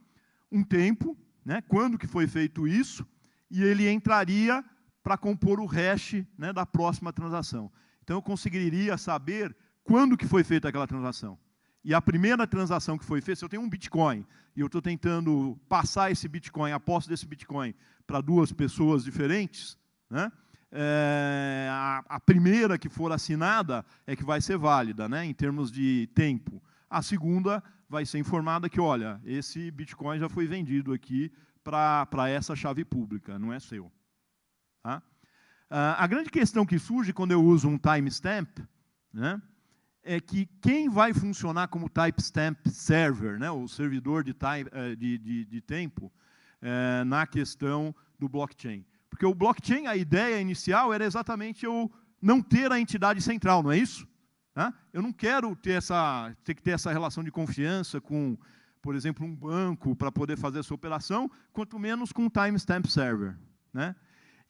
um tempo, né, quando que foi feito isso, e ele entraria para compor o hash, né, da próxima transação. Então, eu conseguiria saber quando que foi feita aquela transação. E a primeira transação que foi feita, se eu tenho um Bitcoin, e eu estou tentando passar esse Bitcoin, a posse desse Bitcoin, para duas pessoas diferentes, né? A primeira que for assinada é que vai ser válida, né, em termos de tempo. A segunda vai ser informada que, olha, esse Bitcoin já foi vendido aqui para essa chave pública, não é seu. Tá? A grande questão que surge quando eu uso um timestamp, né, é que quem vai funcionar como timestamp server, né, o servidor de tempo, na questão do blockchain. Porque o blockchain, a ideia inicial era exatamente eu não ter a entidade central, não é isso? Tá? Eu não quero ter que ter essa relação de confiança com, por exemplo, um banco para poder fazer essa operação, quanto menos com um timestamp server, né?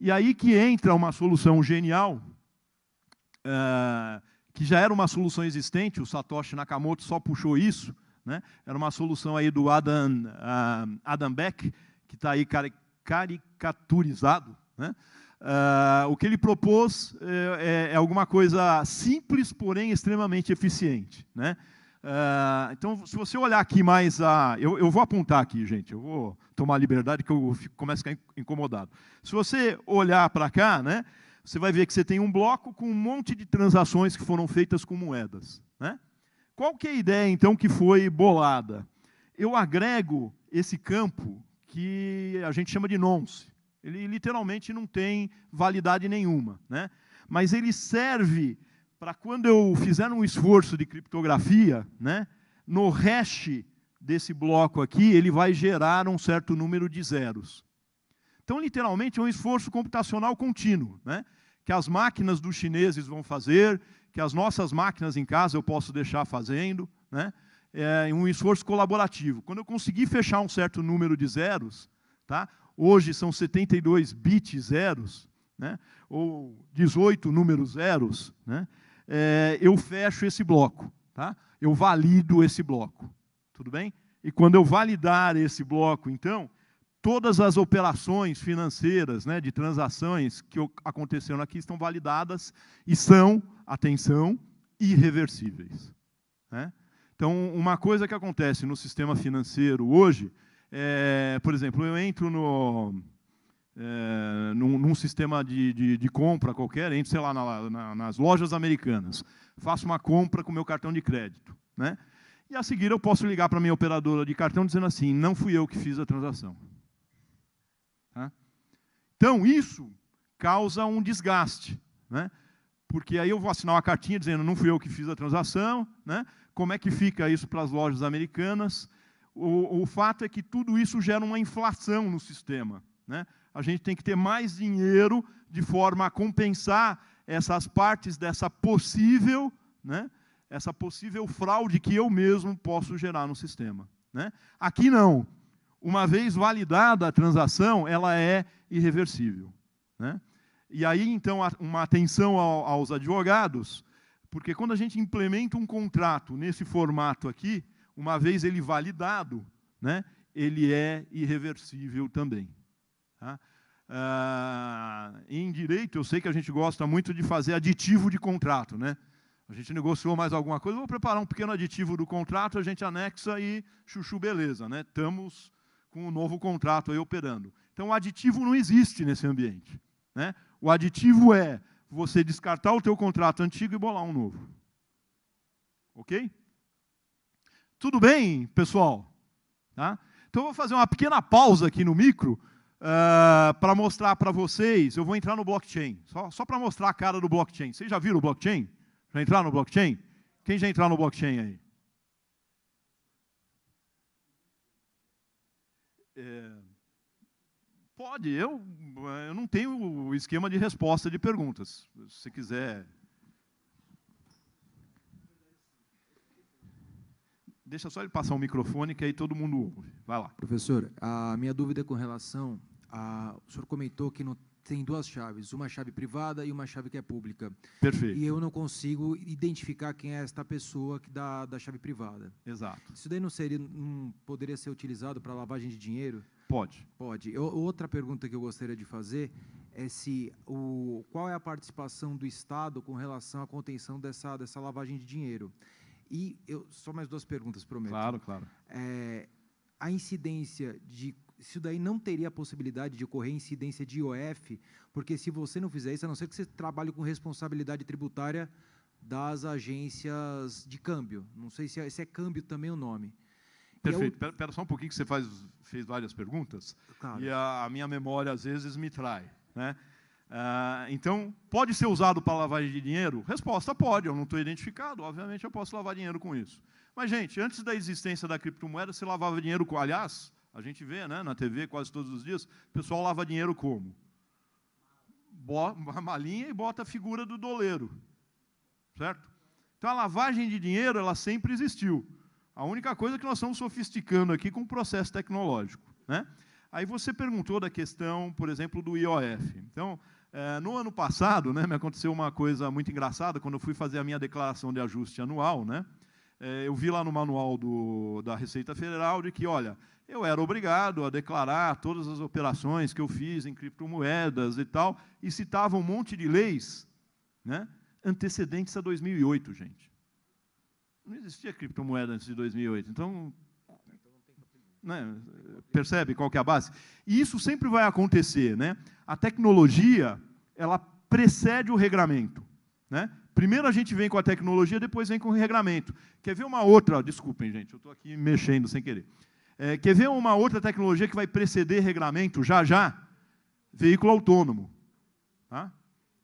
E aí que entra uma solução genial, que já era uma solução existente, o Satoshi Nakamoto só puxou isso, né? Era uma solução aí do Adam Beck, que está aí caricaturizado, né? O que ele propôs é alguma coisa simples, porém extremamente eficiente, né? Então, se você olhar aqui mais eu vou apontar aqui, gente, eu vou tomar a liberdade que eu começo a ficar incomodado. Se você olhar para cá, né, você vai ver que você tem um bloco com um monte de transações que foram feitas com moedas, né? Qual que é a ideia, então, que foi bolada? Eu agrego esse campo que a gente chama de nonce. Ele literalmente não tem validade nenhuma, né? Mas ele serve para quando eu fizer um esforço de criptografia, né, no hash desse bloco aqui, ele vai gerar um certo número de zeros. Então, literalmente, é um esforço computacional contínuo, né, que as máquinas dos chineses vão fazer, que as nossas máquinas em casa eu posso deixar fazendo, né, é um esforço colaborativo. Quando eu conseguir fechar um certo número de zeros, tá, hoje são 72 bits zeros, né, ou 18 números zeros, né, eu fecho esse bloco, tá? Eu valido esse bloco, tudo bem? E quando eu validar esse bloco, então, todas as operações financeiras, né, de transações que aconteceram aqui estão validadas e são, atenção, irreversíveis, né? Então, uma coisa que acontece no sistema financeiro hoje, por exemplo, eu entro num sistema de compra qualquer, entro, sei lá, nas lojas americanas, faço uma compra com o meu cartão de crédito, né? E a seguir eu posso ligar para a minha operadora de cartão dizendo assim, não fui eu que fiz a transação. Tá? Então, isso causa um desgaste, né? Porque aí eu vou assinar uma cartinha dizendo, não fui eu que fiz a transação, né? Como é que fica isso para as lojas americanas? O fato é que tudo isso gera uma inflação no sistema, né? A gente tem que ter mais dinheiro de forma a compensar essas partes dessa possível, né, essa possível fraude que eu mesmo posso gerar no sistema, né? Aqui não. Uma vez validada a transação, ela é irreversível, né? E aí, então, uma atenção aos advogados, porque quando a gente implementa um contrato nesse formato aqui, uma vez ele validado, né, ele é irreversível também. Tá? Em direito, eu sei que a gente gosta muito de fazer aditivo de contrato, né? A gente negociou mais alguma coisa, vou preparar um pequeno aditivo do contrato, a gente anexa e chuchu, beleza, né? Estamos com um novo contrato aí operando. Então, o aditivo não existe nesse ambiente, né? O aditivo é você descartar o teu contrato antigo e bolar um novo. Ok? Tudo bem, pessoal? Tá? Então, eu vou fazer uma pequena pausa aqui no micro, para mostrar para vocês, eu vou entrar no blockchain, só para mostrar a cara do blockchain. Vocês já viram o blockchain? Já entraram no blockchain? Quem já entrou no blockchain aí? Pode, eu não tenho o esquema de resposta de perguntas. Se você quiser... Deixa só ele passar o microfone, que aí todo mundo ouve. Vai lá. Professor, a minha dúvida é com relação o senhor comentou que tem duas chaves, uma chave privada e uma chave que é pública. Perfeito. E eu não consigo identificar quem é esta pessoa que dá da chave privada. Exato. Isso daí não poderia ser utilizado para lavagem de dinheiro? Pode. Pode. Outra pergunta que eu gostaria de fazer é qual é a participação do Estado com relação à contenção dessa lavagem de dinheiro? E só mais duas perguntas, prometo. Claro, claro. A incidência isso daí não teria a possibilidade de ocorrer incidência de IOF, porque se você não fizer isso, a não ser que você trabalhe com responsabilidade tributária das agências de câmbio. Não sei se é câmbio também o nome. Perfeito. Espera só um pouquinho que você fez várias perguntas. Claro. E a minha memória, às vezes, me trai, né? Então, pode ser usado para lavagem de dinheiro? Resposta, pode. Eu não estou identificado, obviamente eu posso lavar dinheiro com isso. Mas, gente, antes da existência da criptomoeda, você lavava dinheiro com... Aliás, a gente vê, né, na TV quase todos os dias, o pessoal lava dinheiro como? Uma malinha e bota a figura do doleiro. Certo? Então, a lavagem de dinheiro, ela sempre existiu. A única coisa é que nós estamos sofisticando aqui com o processo tecnológico, né? Aí você perguntou da questão, por exemplo, do IOF. Então, no ano passado, né, me aconteceu uma coisa muito engraçada, quando eu fui fazer a minha declaração de ajuste anual, né, eu vi lá no manual da Receita Federal de que, olha, eu era obrigado a declarar todas as operações que eu fiz em criptomoedas e tal, e citava um monte de leis, né, antecedentes a 2008, gente. Não existia criptomoeda antes de 2008, então... Né, percebe qual que é a base? E isso sempre vai acontecer, né? A tecnologia, ela precede o regramento, né? Primeiro a gente vem com a tecnologia, depois vem com o regramento. Quer ver uma outra... Desculpem, gente, eu estou aqui mexendo sem querer. Quer ver uma outra tecnologia que vai preceder regramento já já? Veículo autônomo. Tá?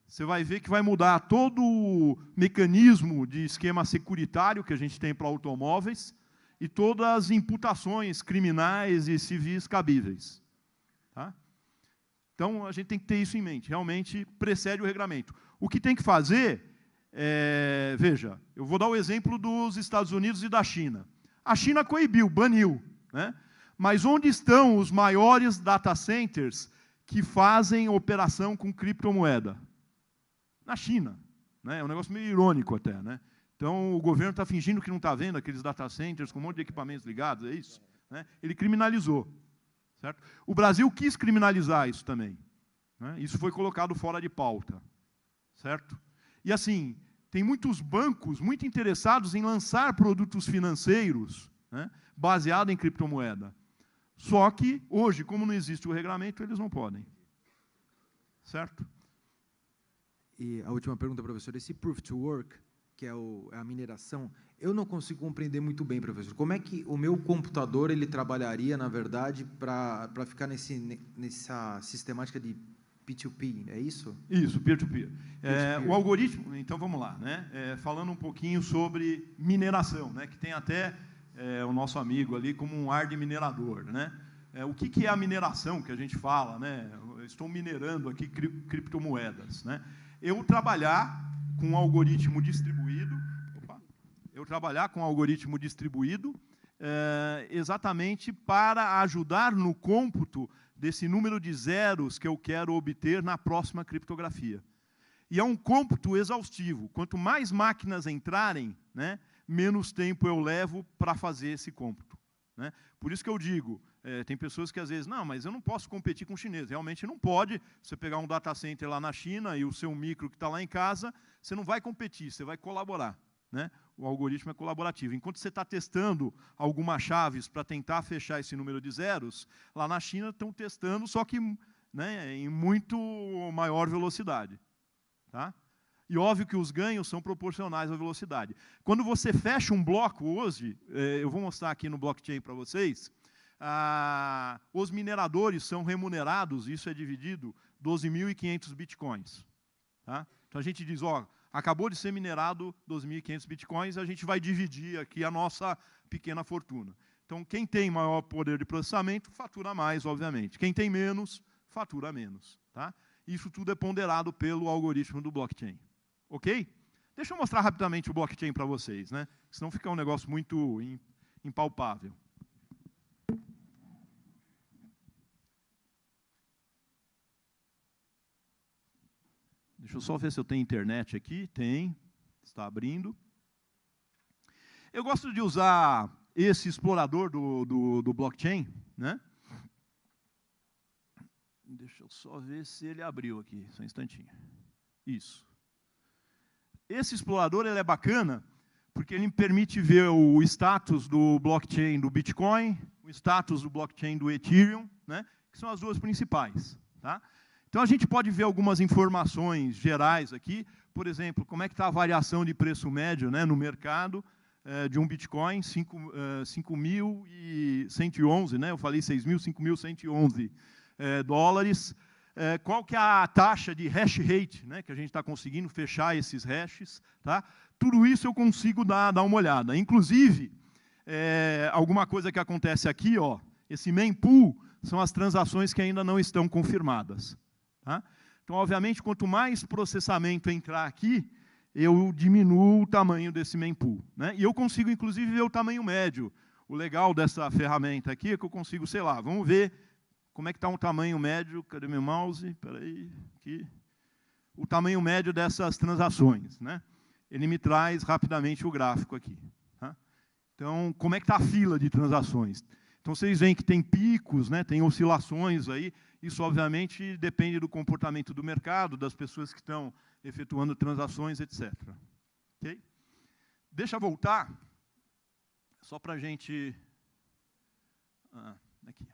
Você vai ver que vai mudar todo o mecanismo de esquema securitário que a gente tem para automóveis e todas as imputações criminais e civis cabíveis. Tá? Então, a gente tem que ter isso em mente. Realmente, precede o regramento. O que tem que fazer, veja, eu vou dar o exemplo dos Estados Unidos e da China. A China coibiu, baniu. Né? Mas onde estão os maiores data centers que fazem operação com criptomoeda? Na China. Né? É um negócio meio irônico até, né? Então, o governo está fingindo que não está vendo aqueles data centers com um monte de equipamentos ligados, é isso? Né? Ele criminalizou. Certo? O Brasil quis criminalizar isso também. Né? Isso foi colocado fora de pauta. Certo? E, assim, tem muitos bancos muito interessados em lançar produtos financeiros, né, baseados em criptomoeda. Só que, hoje, como não existe o regramento, eles não podem. Certo? E a última pergunta, professor, esse Proof to Work, que é a mineração, eu não consigo compreender muito bem, professor. Como é que o meu computador ele trabalharia, na verdade, para ficar nessa sistemática de P2P, é isso? Isso, peer-to-peer. O algoritmo, então vamos lá, né? Falando um pouquinho sobre mineração, né? Que tem até o nosso amigo ali como um ar de minerador, né? O que é a mineração que a gente fala, né? Eu estou minerando aqui criptomoedas, né? Eu trabalhar com um algoritmo distribuído, exatamente para ajudar no cômputo desse número de zeros que eu quero obter na próxima criptografia. E é um cômputo exaustivo. Quanto mais máquinas entrarem, né, menos tempo eu levo para fazer esse cômputo. Né? Por isso que eu digo, tem pessoas que às vezes, não, mas eu não posso competir com o chinês. Realmente não pode. Você pegar um data center lá na China e o seu micro que está lá em casa, você não vai competir, você vai colaborar. Né? O algoritmo é colaborativo. Enquanto você está testando algumas chaves para tentar fechar esse número de zeros, lá na China estão testando, só que, né, em muito maior velocidade. Tá? E óbvio que os ganhos são proporcionais à velocidade. Quando você fecha um bloco hoje, eu vou mostrar aqui no blockchain para vocês, os mineradores são remunerados, isso é dividido, 12.500 bitcoins. Tá? Então a gente diz, ó, acabou de ser minerado 2.500 bitcoins, a gente vai dividir aqui a nossa pequena fortuna. Então, quem tem maior poder de processamento, fatura mais, obviamente. Quem tem menos, fatura menos. Tá? Isso tudo é ponderado pelo algoritmo do blockchain. Ok? Deixa eu mostrar rapidamente o blockchain para vocês, né? Senão fica um negócio muito impalpável. Deixa eu só ver se eu tenho internet aqui. Tem. Está abrindo. Eu gosto de usar esse explorador do blockchain, né? Deixa eu só ver se ele abriu aqui. Só um instantinho. Isso. Esse explorador ele é bacana porque ele me permite ver o status do blockchain do Bitcoin, o status do blockchain do Ethereum, né? Que são as duas principais. Tá? Então, a gente pode ver algumas informações gerais aqui. Por exemplo, como é que está a variação de preço médio, né, no mercado de um Bitcoin, 5.111, né? Eu falei 6.000, 5.111 dólares. qual que é a taxa de hash rate, né, que a gente está conseguindo fechar esses hashes. Tá? Tudo isso eu consigo dar uma olhada. Inclusive, alguma coisa que acontece aqui, ó, esse mempool são as transações que ainda não estão confirmadas. Tá? Então, obviamente, quanto mais processamento entrar aqui, eu diminuo o tamanho desse mempool. Né? E eu consigo, inclusive, ver o tamanho médio. O legal dessa ferramenta aqui é que eu consigo, sei lá, vamos ver como é que está o tamanho médio. Cadê meu mouse? Espera aí, aqui. O tamanho médio dessas transações. Né? Ele me traz rapidamente o gráfico aqui. Tá? Então, como é que está a fila de transações? Então, vocês veem que tem picos, né? Tem oscilações aí. Isso, obviamente, depende do comportamento do mercado, das pessoas que estão efetuando transações, etc. Okay? Deixa eu voltar, só para a gente... aqui.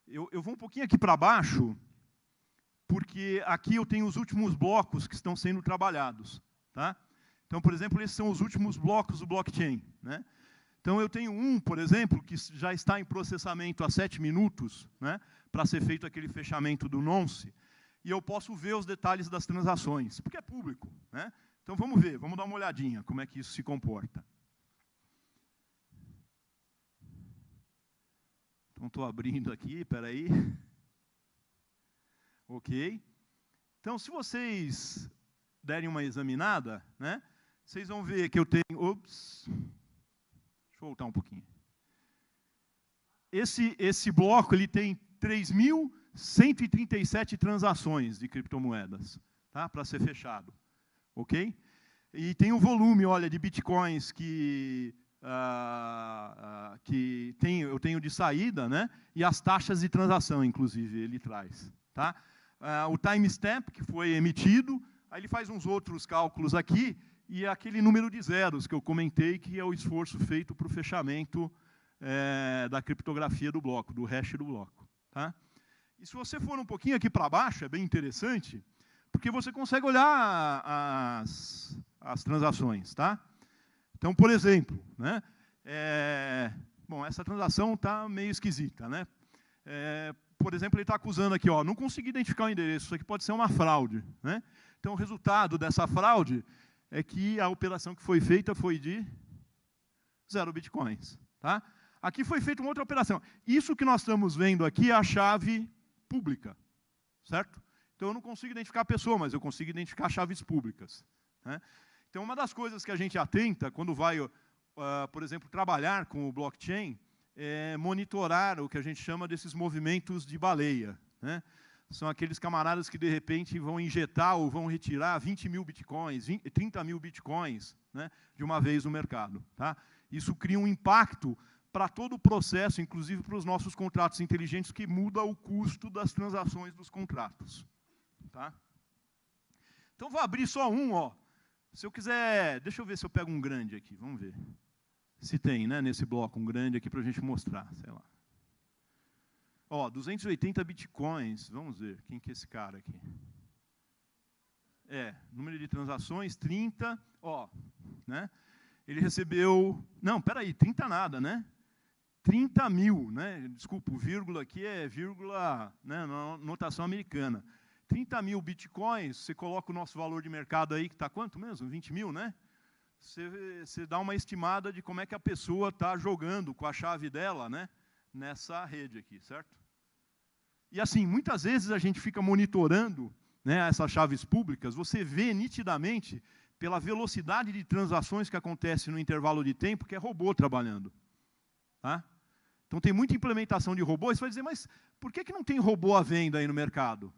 Eu vou um pouquinho aqui para baixo, porque aqui eu tenho os últimos blocos que estão sendo trabalhados. Tá? Então, por exemplo, esses são os últimos blocos do blockchain. Né? Então, eu tenho um, por exemplo, que já está em processamento há 7 minutos, né, para ser feito aquele fechamento do nonce, e eu posso ver os detalhes das transações, porque é público. Né? Então, vamos ver, vamos dar uma olhadinha como é que isso se comporta. Então, estou abrindo aqui, espera aí. Ok. Então, se vocês derem uma examinada, né, vocês vão ver que eu tenho... Ops... Deixa eu voltar um pouquinho. Esse bloco ele tem 3.137 transações de criptomoedas, tá? Para ser fechado. Ok? E tem o volume, olha, de bitcoins que eu tenho de saída, né? E as taxas de transação, inclusive, ele traz. Tá? O timestamp que foi emitido, aí ele faz uns outros cálculos aqui, e aquele número de zeros que eu comentei, que é o esforço feito para o fechamento da criptografia do bloco, do hash do bloco. Tá? E se você for um pouquinho aqui para baixo, é bem interessante, porque você consegue olhar as transações. Tá? Então, por exemplo, né, bom, essa transação está meio esquisita. Né? Por exemplo, ele está acusando aqui, ó, não consegui identificar o endereço, isso aqui pode ser uma fraude. Né? Então, o resultado dessa fraude é que a operação que foi feita foi de 0 bitcoins. Tá? Aqui foi feita uma outra operação. Isso que nós estamos vendo aqui é a chave pública. Certo? Então, eu não consigo identificar a pessoa, mas eu consigo identificar chaves públicas. Né? Então, uma das coisas que a gente atenta quando vai, por exemplo, trabalhar com o blockchain, é monitorar o que a gente chama desses movimentos de baleia. Né? São aqueles camaradas que, de repente, vão injetar ou vão retirar 20 mil bitcoins, 30 mil bitcoins, né, de uma vez no mercado. Tá? Isso cria um impacto para todo o processo, inclusive para os nossos contratos inteligentes, que muda o custo das transações dos contratos. Tá? Então, vou abrir só um. Ó. Se eu quiser... Deixa eu ver se eu pego um grande aqui. Vamos ver. Se tem, né, nesse bloco, um grande aqui para a gente mostrar. Sei lá. Ó, 280 bitcoins. Vamos ver. Quem que é esse cara aqui? Número de transações, 30. Ó, né? Ele recebeu... Não, peraí, 30 nada, né? 30 mil, né? Desculpa, o vírgula aqui é vírgula, né, na notação americana. 30 mil bitcoins, você coloca o nosso valor de mercado aí, que está quanto mesmo? 20 mil, né? Você dá uma estimada de como é que a pessoa está jogando com a chave dela, né, nessa rede aqui, certo? E assim, muitas vezes a gente fica monitorando, né, essas chaves públicas, você vê nitidamente, pela velocidade de transações que acontece no intervalo de tempo, que é robô trabalhando. Tá? Então tem muita implementação de robô, e você vai dizer, mas por que não tem robô à venda aí no mercado?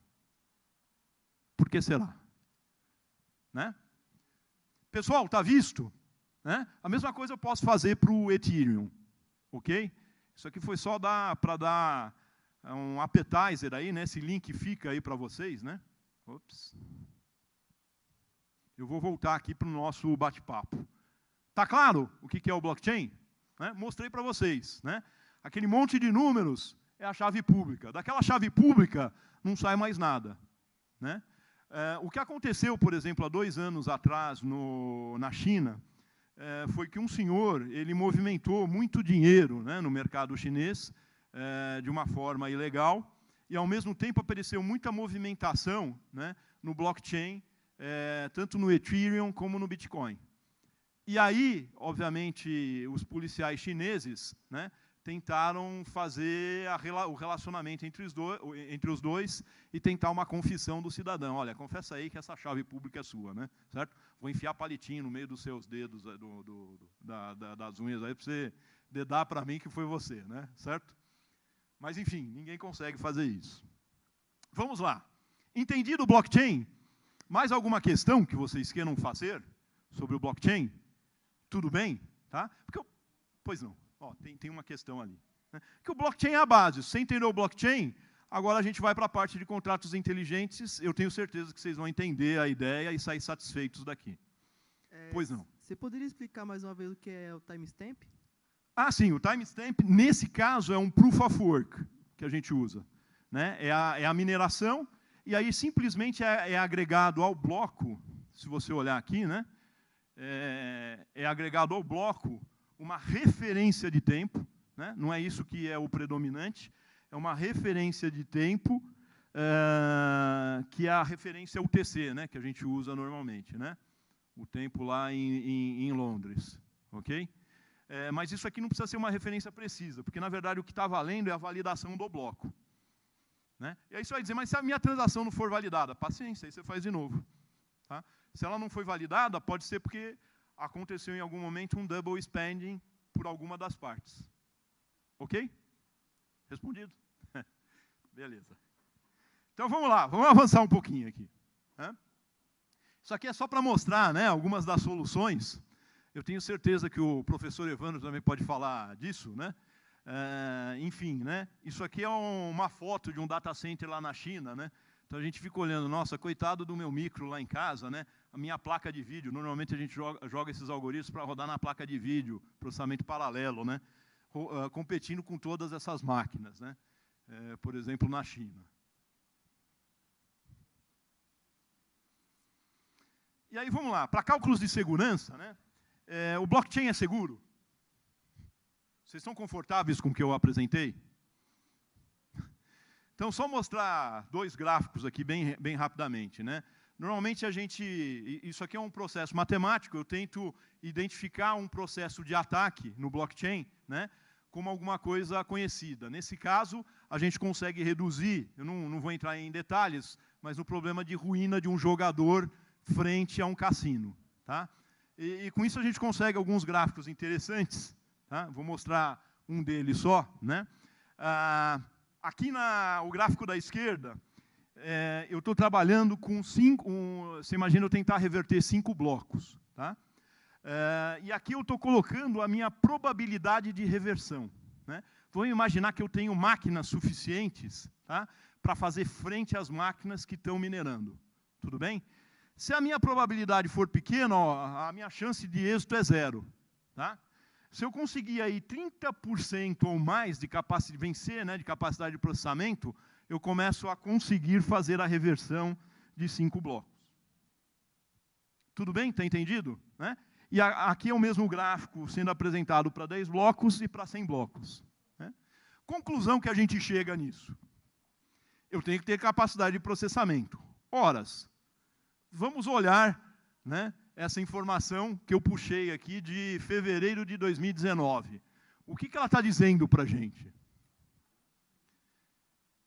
Por que será? Né? Pessoal, está visto? Né? A mesma coisa eu posso fazer para o Ethereum. Ok? Isso aqui foi só para dar um appetizer aí, né? Esse link fica aí para vocês. Né? Ops. Eu vou voltar aqui para o nosso bate-papo. Está claro o que é o blockchain? Né? Mostrei para vocês. Né? Aquele monte de números é a chave pública. Daquela chave pública não sai mais nada. Né? O que aconteceu, por exemplo, há 2 anos atrás na China, foi que um senhor ele movimentou muito dinheiro, né, no mercado chinês, de uma forma ilegal, e, ao mesmo tempo, apareceu muita movimentação, né, no blockchain, tanto no Ethereum como no Bitcoin. E aí, obviamente, os policiais chineses, né, tentaram fazer o relacionamento entre os dois e tentar uma confissão do cidadão. Olha, confessa aí que essa chave pública é sua, né? Certo? Vou enfiar palitinho no meio dos seus dedos, das unhas, aí para você dedar para mim que foi você, né? Certo? Mas, enfim, ninguém consegue fazer isso. Vamos lá. Entendido o blockchain? Mais alguma questão que vocês queiram fazer sobre o blockchain? Tudo bem? Tá? Pois não. Ó, tem uma questão ali. Né? Que o blockchain é a base. Se você entendeu o blockchain, agora a gente vai para a parte de contratos inteligentes. Eu tenho certeza que vocês vão entender a ideia e sair satisfeitos daqui. Pois não. Você poderia explicar mais uma vez o que é o timestamp? Ah, sim. O timestamp, nesse caso, é um proof of work que a gente usa. Né? É a mineração, e aí simplesmente é agregado ao bloco, se você olhar aqui, né? É agregado ao bloco uma referência de tempo, né? Não é isso que é o predominante, é uma referência de tempo, que é a referência UTC, né? Que a gente usa normalmente, né? O tempo lá em Londres, ok? Mas isso aqui não precisa ser uma referência precisa, porque, na verdade, o que está valendo é a validação do bloco. Né? E aí você vai dizer, mas se a minha transação não for validada, paciência, aí você faz de novo. Tá? Se ela não foi validada, pode ser porque aconteceu em algum momento um double spending por alguma das partes. Ok? Respondido? Beleza. Então vamos lá, vamos avançar um pouquinho aqui. Isso aqui é só para mostrar, né, algumas das soluções. Eu tenho certeza que o professor Evandro também pode falar disso, né? Enfim, né? Isso aqui é uma foto de um data center lá na China, né? Então a gente fica olhando, nossa, coitado do meu micro lá em casa, né? A minha placa de vídeo, normalmente a gente joga esses algoritmos para rodar na placa de vídeo, processamento paralelo, né? Competindo com todas essas máquinas, né? Por exemplo, na China. E aí vamos lá, para cálculos de segurança, né? O blockchain é seguro? Vocês estão confortáveis com o que eu apresentei? Então, só mostrar dois gráficos aqui bem rapidamente, né? Normalmente, isso aqui é um processo matemático, eu tento identificar um processo de ataque no blockchain, né, como alguma coisa conhecida. Nesse caso, a gente consegue reduzir, eu não vou entrar em detalhes, mas no problema de ruína de um jogador frente a um cassino. Tá? E com isso a gente consegue alguns gráficos interessantes. Tá? Vou mostrar um deles só. Né? Aqui o gráfico da esquerda, eu estou trabalhando com você imagina eu tentar reverter 5 blocos. Tá? E aqui eu estou colocando a minha probabilidade de reversão. Né? Vamos imaginar que eu tenho máquinas suficientes, tá, para fazer frente às máquinas que estão minerando. Tudo bem? Se a minha probabilidade for pequena, a minha chance de êxito é 0. Tá? Se eu conseguir aí 30% ou mais de capacidade de vencer, né, de capacidade de processamento, eu começo a conseguir fazer a reversão de 5 blocos. Tudo bem? Está entendido? Né? E aqui é o mesmo gráfico sendo apresentado para 10 blocos e para 100 blocos. Né? Conclusão que a gente chega nisso. Eu tenho que ter capacidade de processamento. Horas. Vamos olhar, né, essa informação que eu puxei aqui de fevereiro de 2019. O que ela está dizendo para a gente?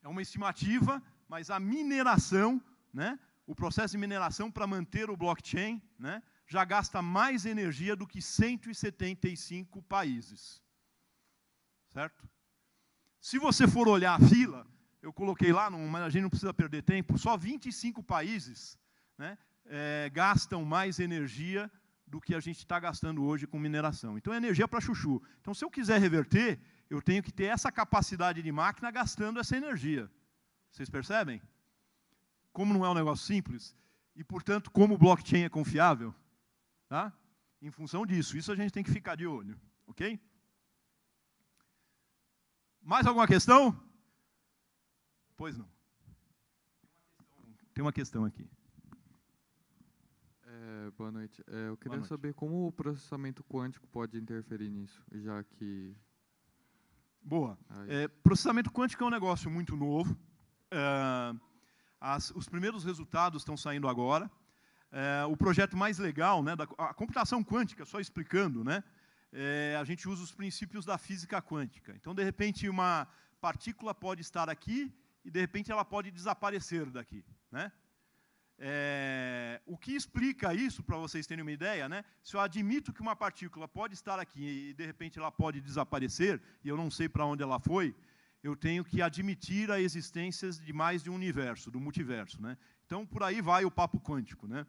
É uma estimativa, mas a mineração, né, o processo de mineração para manter o blockchain, né, já gasta mais energia do que 175 países. Certo? Se você for olhar a fila, eu coloquei lá, mas a gente não precisa perder tempo, só 25 países, né, gastam mais energia do que a gente está gastando hoje com mineração. Então, é energia para chuchu. Então, se eu quiser reverter, eu tenho que ter essa capacidade de máquina gastando essa energia. Vocês percebem? Como não é um negócio simples, e, portanto, como o blockchain é confiável, tá? Em função disso. Isso a gente tem que ficar de olho. Ok? Mais alguma questão? Pois não. Tem uma questão aqui. Boa noite. Eu queria saber como o processamento quântico pode interferir nisso, já que... Boa. Processamento quântico é um negócio muito novo. Tá? Os primeiros resultados estão saindo agora. O projeto mais legal, né, a computação quântica, só explicando, né, a gente usa os princípios da física quântica. Então, de repente, uma partícula pode estar aqui e, de repente, ela pode desaparecer daqui, né? O que explica isso, para vocês terem uma ideia, né? Se eu admito que uma partícula pode estar aqui e, de repente, ela pode desaparecer, e eu não sei para onde ela foi, eu tenho que admitir a existência de mais de um universo, do multiverso, né? Então, por aí vai o papo quântico, né?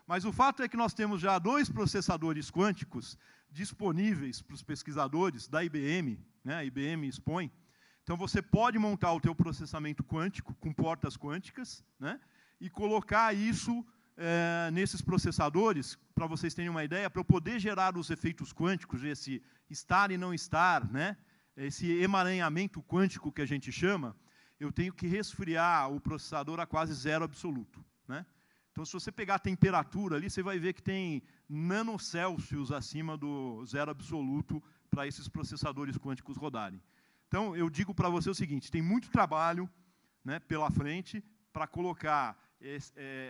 Mas o fato é que nós temos já 2 processadores quânticos disponíveis para os pesquisadores da IBM, né? A IBM expõe. Então, você pode montar o teu processamento quântico com portas quânticas, né? E colocar isso nesses processadores, para vocês terem uma ideia, para eu poder gerar os efeitos quânticos, esse estar e não estar, né? Esse emaranhamento quântico que a gente chama, eu tenho que resfriar o processador a quase zero absoluto, né? Então, se você pegar a temperatura ali, você vai ver que tem nanocelsius acima do zero absoluto para esses processadores quânticos rodarem. Então, eu digo para você o seguinte, tem muito trabalho, né, pela frente para colocar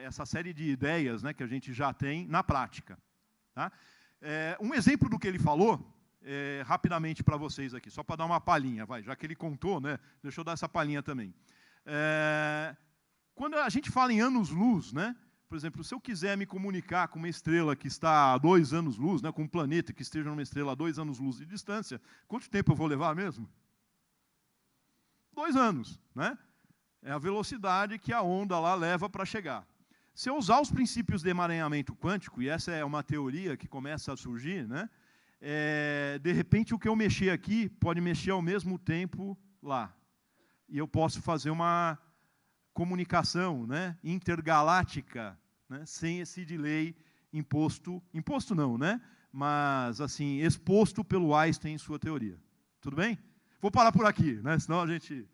essa série de ideias, né, que a gente já tem na prática. Tá? Um exemplo do que ele falou, rapidamente para vocês aqui, só para dar uma palhinha, já que ele contou, né, deixa eu dar essa palhinha também. Quando a gente fala em anos-luz, né, por exemplo, se eu quiser me comunicar com uma estrela que está a 2 anos-luz, né, com um planeta que esteja numa estrela a 2 anos-luz de distância, quanto tempo eu vou levar mesmo? 2 anos, né? É a velocidade que a onda lá leva para chegar. Se eu usar os princípios de emaranhamento quântico, e essa é uma teoria que começa a surgir, né? De repente, o que eu mexer aqui pode mexer ao mesmo tempo lá. E eu posso fazer uma comunicação, né, intergaláctica, né, sem esse delay imposto não, né? Mas, assim, exposto pelo Einstein em sua teoria. Tudo bem? Vou parar por aqui, né? Senão a gente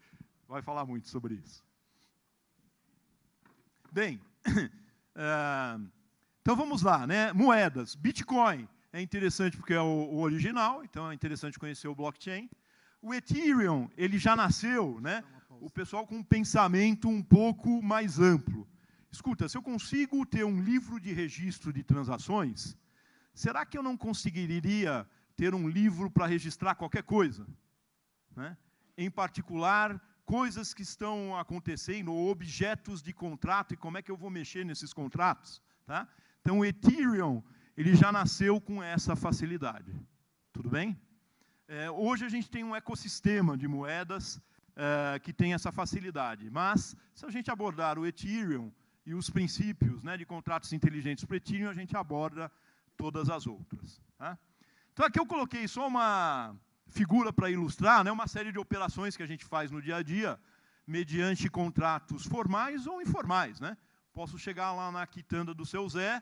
vai falar muito sobre isso. Bem, então vamos lá, né? Moedas. Bitcoin é interessante porque é o original, então é interessante conhecer o blockchain. O Ethereum, ele já nasceu, né? O pessoal com um pensamento um pouco mais amplo. Escuta, se eu consigo ter um livro de registro de transações, será que eu não conseguiria ter um livro para registrar qualquer coisa? Né? Em particular, coisas que estão acontecendo, ou objetos de contrato, e como é que eu vou mexer nesses contratos. Tá? Então, o Ethereum ele já nasceu com essa facilidade. Tudo bem? Hoje a gente tem um ecossistema de moedas que tem essa facilidade. Mas, se a gente abordar o Ethereum e os princípios, né, de contratos inteligentes para o Ethereum, a gente aborda todas as outras. Tá? Então, aqui eu coloquei só uma figura para ilustrar, né, uma série de operações que a gente faz no dia a dia, mediante contratos formais ou informais. Né? Posso chegar lá na quitanda do seu Zé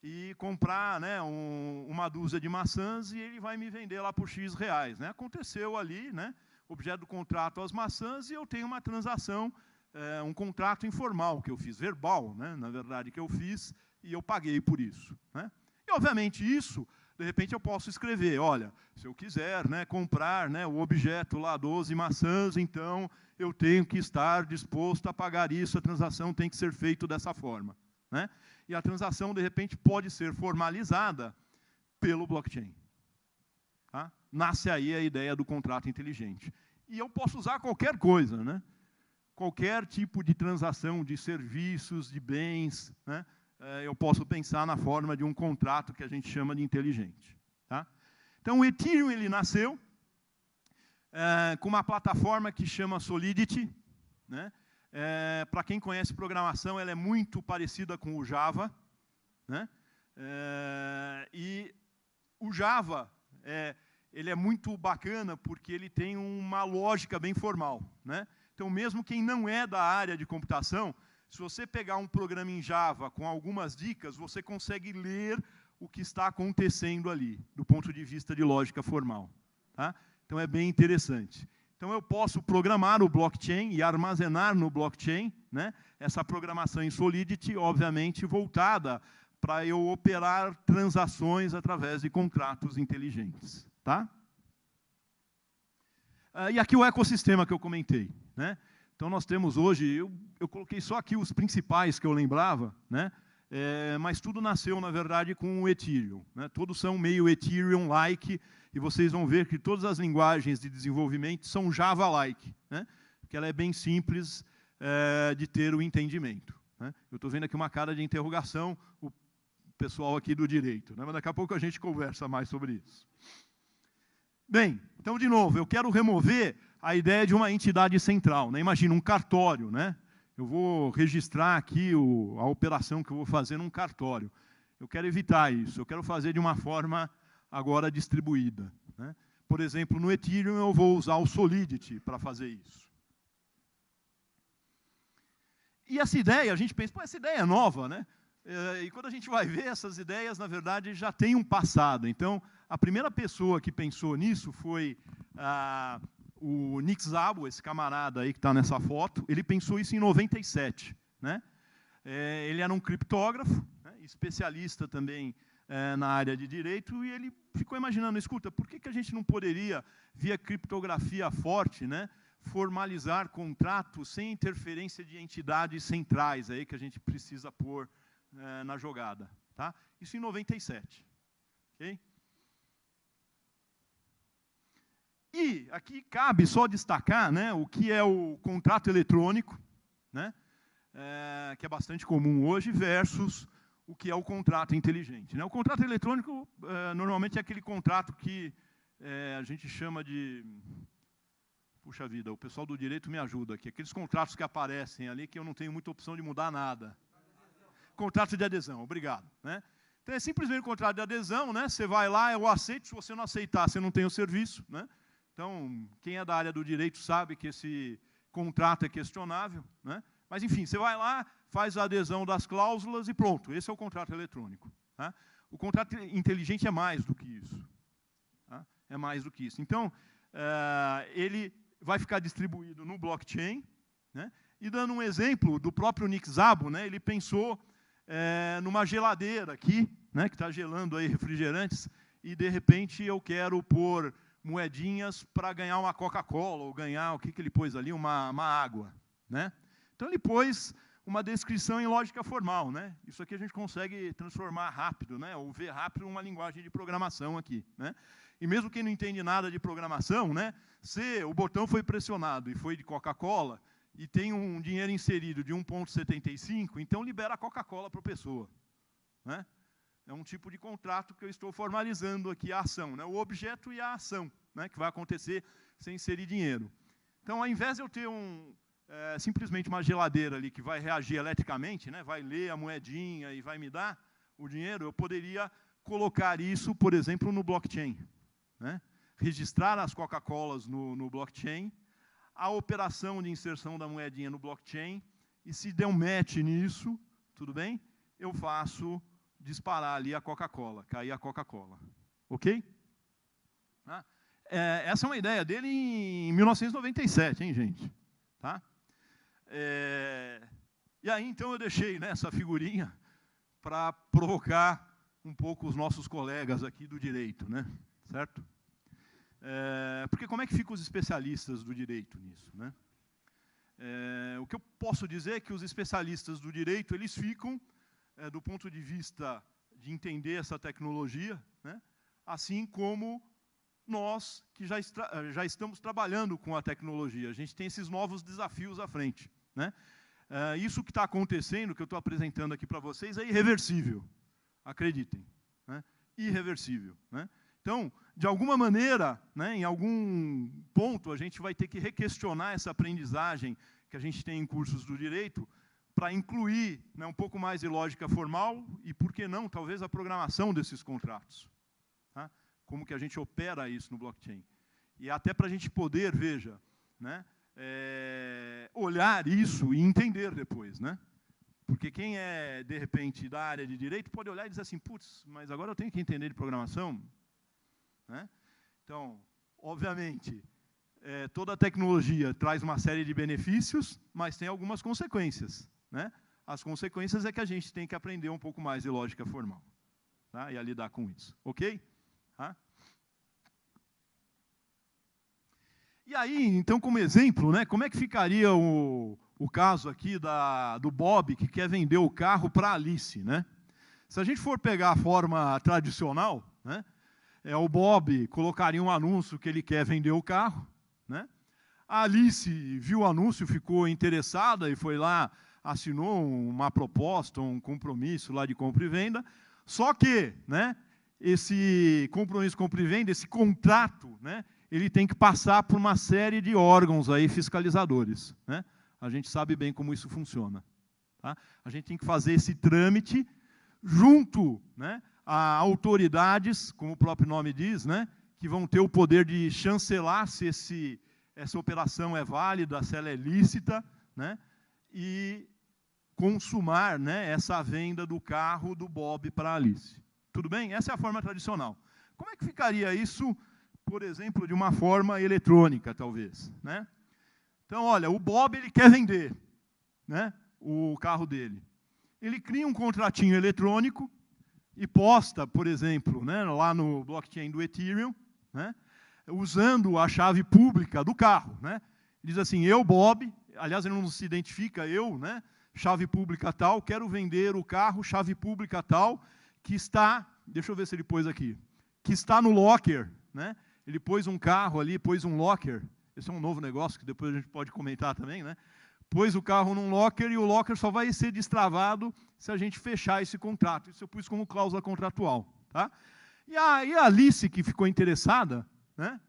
e comprar, né, uma dúzia de maçãs e ele vai me vender lá por X reais. Né? Aconteceu ali, né, objeto do contrato as maçãs, e eu tenho uma transação, um contrato informal que eu fiz, verbal, né, na verdade, que eu fiz, e eu paguei por isso. Né? E, obviamente, isso, de repente, eu posso escrever, olha, se eu quiser, né, comprar, né, o objeto lá, 12 maçãs, então eu tenho que estar disposto a pagar isso, a transação tem que ser feita dessa forma. Né? E a transação, de repente, pode ser formalizada pelo blockchain. Tá? Nasce aí a ideia do contrato inteligente. E eu posso usar qualquer coisa, né? Qualquer tipo de transação de serviços, de bens, né? Eu posso pensar na forma de um contrato que a gente chama de inteligente. Tá? Então, o Ethereum ele nasceu com uma plataforma que chama Solidity. Né? Para quem conhece programação, ela é muito parecida com o Java. Né? E o Java ele é muito bacana porque ele tem uma lógica bem formal. Né? Então, mesmo quem não é da área de computação, se você pegar um programa em Java com algumas dicas, você consegue ler o que está acontecendo ali, do ponto de vista de lógica formal. Tá? Então, é bem interessante. Então, eu posso programar o blockchain e armazenar no blockchain, né, essa programação em Solidity, obviamente, voltada para eu operar transações através de contratos inteligentes. Tá? E aqui o ecossistema que eu comentei. Né? Então, nós temos hoje, eu coloquei só aqui os principais que eu lembrava, né? Mas tudo nasceu, na verdade, com o Ethereum, né? Todos são meio Ethereum-like, e vocês vão ver que todas as linguagens de desenvolvimento são Java-like, né? Porque ela é bem simples de ter o entendimento, né? Eu estou vendo aqui uma cara de interrogação, o pessoal aqui do direito, né? Mas daqui a pouco a gente conversa mais sobre isso. Bem, então, de novo, eu quero remover a ideia de uma entidade central, né? Imagina um cartório, né? Eu vou registrar aqui a operação que eu vou fazer num cartório. Eu quero evitar isso, eu quero fazer de uma forma agora distribuída, né? Por exemplo, no Ethereum eu vou usar o Solidity para fazer isso. E essa ideia, a gente pensa, pô, essa ideia é nova, né? E quando a gente vai ver, essas ideias, na verdade, já têm um passado. Então, a primeira pessoa que pensou nisso foi o Nick Szabo, esse camarada aí que está nessa foto. Ele pensou isso em 97, né? Ele era um criptógrafo, né, especialista também na área de direito, e ele ficou imaginando, escuta, por que a gente não poderia, via criptografia forte, né, formalizar contratos sem interferência de entidades centrais aí que a gente precisa pôr na jogada, tá? Isso em 97, ok? E aqui cabe só destacar, né, o que é o contrato eletrônico, né, que é bastante comum hoje, versus o que é o contrato inteligente, né? O contrato eletrônico normalmente é aquele contrato que a gente chama de... Puxa vida, o pessoal do direito me ajuda aqui. Aqueles contratos que aparecem ali que eu não tenho muita opção de mudar nada. Contrato de adesão, obrigado, né? Então, é simplesmente um contrato de adesão, né? Você vai lá, eu aceito, se você não aceitar, você não tem o serviço, né? Então, quem é da área do direito sabe que esse contrato é questionável, né? Mas, enfim, você vai lá, faz a adesão das cláusulas e pronto, esse é o contrato eletrônico, tá? O contrato inteligente é mais do que isso, tá? É mais do que isso. Então, ele vai ficar distribuído no blockchain, né? E dando um exemplo do próprio Nick Szabo, né? Ele pensou numa geladeira aqui, né, que está gelando aí refrigerantes, e de repente eu quero pôr moedinhas para ganhar uma Coca-Cola, ou ganhar, o que ele pôs ali, uma água, né? Então ele pôs uma descrição em lógica formal, né? Isso aqui a gente consegue transformar rápido, né? Ou ver rápido uma linguagem de programação aqui, né? E mesmo quem não entende nada de programação, né? Se o botão foi pressionado e foi de Coca-Cola, e tem um dinheiro inserido de 1,75, então libera a Coca-Cola para a pessoa, né? É um tipo de contrato que eu estou formalizando aqui a ação, né? O objeto e a ação, né? Que vai acontecer sem inserir dinheiro. Então, ao invés de eu ter simplesmente uma geladeira ali que vai reagir eletricamente, né? Vai ler a moedinha e vai me dar o dinheiro, eu poderia colocar isso, por exemplo, no blockchain, né? Registrar as Coca-Colas no blockchain, a operação de inserção da moedinha no blockchain, e se der um match nisso, tudo bem? Eu faço disparar ali a Coca-Cola, cair a Coca-Cola. Ok? Essa é uma ideia dele em 1997, hein, gente? Tá? E aí, então, eu deixei, né, essa figurinha para provocar um pouco os nossos colegas aqui do direito, né? Certo? Porque como é que ficam os especialistas do direito nisso, né? O que eu posso dizer é que os especialistas do direito, eles ficam, do ponto de vista de entender essa tecnologia, né? Assim como nós que já estamos trabalhando com a tecnologia. A gente tem esses novos desafios à frente, né? Isso que está acontecendo, que eu estou apresentando aqui para vocês, é irreversível. Acreditem, né? Irreversível, né? Então, de alguma maneira, né, em algum ponto, a gente vai ter que requestionar essa aprendizagem que a gente tem em cursos do direito para incluir, né, um pouco mais de lógica formal e, por que não, talvez a programação desses contratos. Tá? Como que a gente opera isso no blockchain. E até para a gente poder, veja, né, olhar isso e entender depois, né? Porque quem é, de repente, da área de direito pode olhar e dizer assim, putz, mas agora eu tenho que entender de programação, né? Então, obviamente, toda a tecnologia traz uma série de benefícios, mas tem algumas consequências, né? As consequências é que a gente tem que aprender um pouco mais de lógica formal, tá? E a lidar com isso, ok? Tá? E aí, então, como exemplo, né, como é que ficaria o caso aqui do Bob, que quer vender o carro para a Alice, né? Se a gente for pegar a forma tradicional, né, o Bob colocaria um anúncio que ele quer vender o carro, né? A Alice viu o anúncio, ficou interessada e foi lá, assinou uma proposta, um compromisso lá de compra e venda. Só que, né, esse compromisso de compra e venda, esse contrato, né, ele tem que passar por uma série de órgãos aí fiscalizadores, né? A gente sabe bem como isso funciona, tá? A gente tem que fazer esse trâmite junto, né, a autoridades, como o próprio nome diz, né, que vão ter o poder de chancelar se essa operação é válida, se ela é lícita, né, e consumar, né, essa venda do carro do Bob para a Alice. Tudo bem? Essa é a forma tradicional. Como é que ficaria isso, por exemplo, de uma forma eletrônica, talvez, né? Então, olha, o Bob ele quer vender, né, o carro dele. Ele cria um contratinho eletrônico e posta, por exemplo, né, lá no blockchain do Ethereum, né, usando a chave pública do carro, né? Diz assim: eu, Bob, aliás, ele não se identifica, eu, né, chave pública tal, quero vender o carro, chave pública tal, que está, deixa eu ver se ele pôs aqui, que está no locker, né? Ele pôs um carro ali, pôs um locker. Esse é um novo negócio que depois a gente pode comentar também, né? Pôs o carro num locker e o locker só vai ser destravado se a gente fechar esse contrato. Isso eu pus como cláusula contratual, tá? E a Alice, que ficou interessada, né,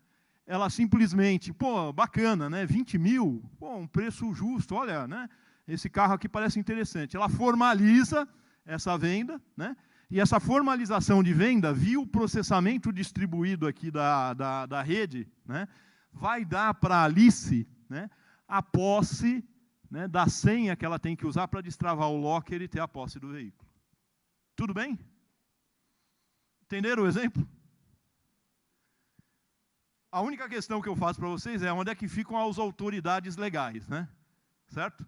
ela simplesmente, pô, bacana, né, 20 mil, pô, um preço justo, olha, né, esse carro aqui parece interessante. Ela formaliza essa venda, né, e essa formalização de venda, via o processamento distribuído aqui da rede, né, vai dar para a Alice, né, a posse, né, da senha que ela tem que usar para destravar o locker e ter a posse do veículo. Tudo bem? Entenderam o exemplo? A única questão que eu faço para vocês é onde é que ficam as autoridades legais, né? Certo?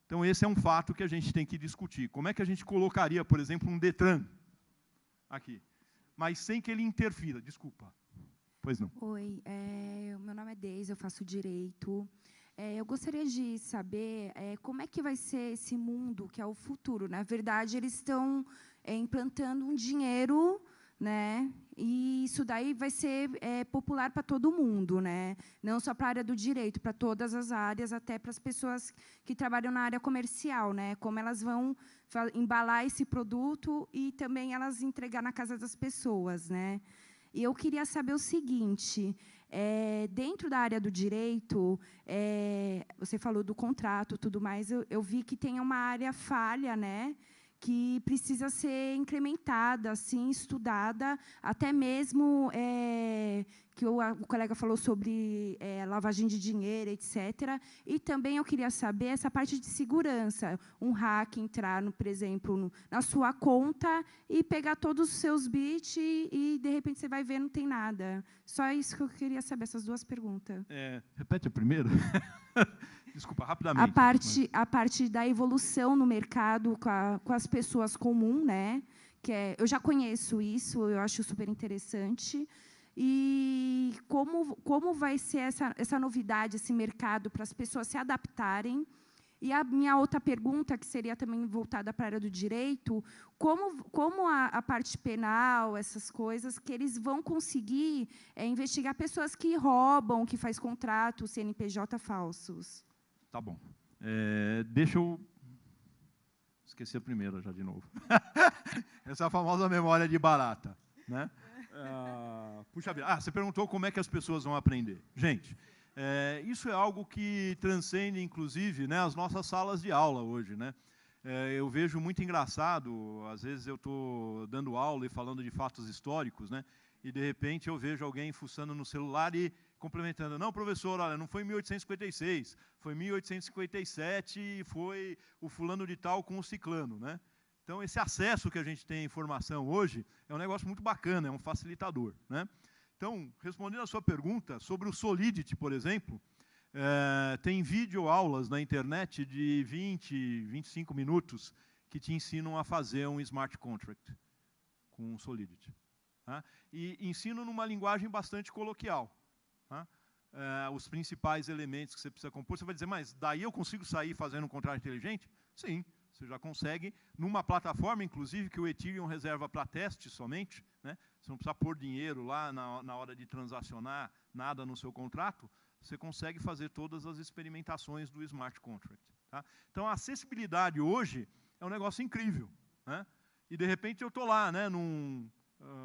Então, esse é um fato que a gente tem que discutir. Como é que a gente colocaria, por exemplo, um Detran aqui, mas sem que ele interfira? Desculpa. Pois não. Oi, meu nome é Deise, eu faço direito. Eu gostaria de saber como é que vai ser esse mundo, que é o futuro. Na verdade, eles estão implantando um dinheiro, né? E isso daí vai ser popular para todo mundo, né? Não só para a área do direito, para todas as áreas, até para as pessoas que trabalham na área comercial, né? Como elas vão embalar esse produto e também elas entregar na casa das pessoas, né? E eu queria saber o seguinte: dentro da área do direito, você falou do contrato, tudo mais. Eu vi que tem uma área falha, né, que precisa ser incrementada, assim, estudada, até mesmo que o colega falou sobre lavagem de dinheiro, etc. E também eu queria saber essa parte de segurança, um hack entrar, por exemplo, na sua conta e pegar todos os seus bits e, de repente, você vai ver, não tem nada. Só isso que eu queria saber, essas duas perguntas. Repete a primeira. Desculpa, rapidamente. A parte da evolução no mercado com as pessoas comuns, né? Eu já conheço isso, eu acho super interessante. E como vai ser essa novidade, esse mercado, para as pessoas se adaptarem. E a minha outra pergunta, que seria também voltada para a área do direito, como a parte penal, essas coisas, que eles vão conseguir investigar pessoas que roubam, que faz contratos, CNPJ falsos. Tá bom. Deixa eu... Esqueci a primeira já de novo. Essa é a famosa memória de barata, né? Puxa vida. Você perguntou como é que as pessoas vão aprender. Gente, isso é algo que transcende, inclusive, né, as nossas salas de aula hoje, né? Eu vejo muito engraçado, às vezes eu estou dando aula e falando de fatos históricos, né? E, de repente, eu vejo alguém fuçando no celular e complementando. Não, professor, olha, não foi 1856, foi 1857 e foi o fulano de tal com o ciclano, né? Então, esse acesso que a gente tem à informação hoje é um negócio muito bacana, é um facilitador, né? Então, respondendo a sua pergunta, sobre o Solidity, por exemplo, tem videoaulas na internet de 20, 25 minutos que te ensinam a fazer um smart contract com o Solidity. Tá? E ensino numa linguagem bastante coloquial. Tá? os principais elementos que você precisa compor. Você vai dizer, mas daí eu consigo sair fazendo um contrato inteligente? Sim, você já consegue, numa plataforma, inclusive, que o Ethereum reserva para teste somente, né? Você não precisa pôr dinheiro lá na hora de transacionar nada no seu contrato, você consegue fazer todas as experimentações do smart contract. Tá? Então, a acessibilidade hoje é um negócio incrível. Né? E, de repente, eu estou lá, né,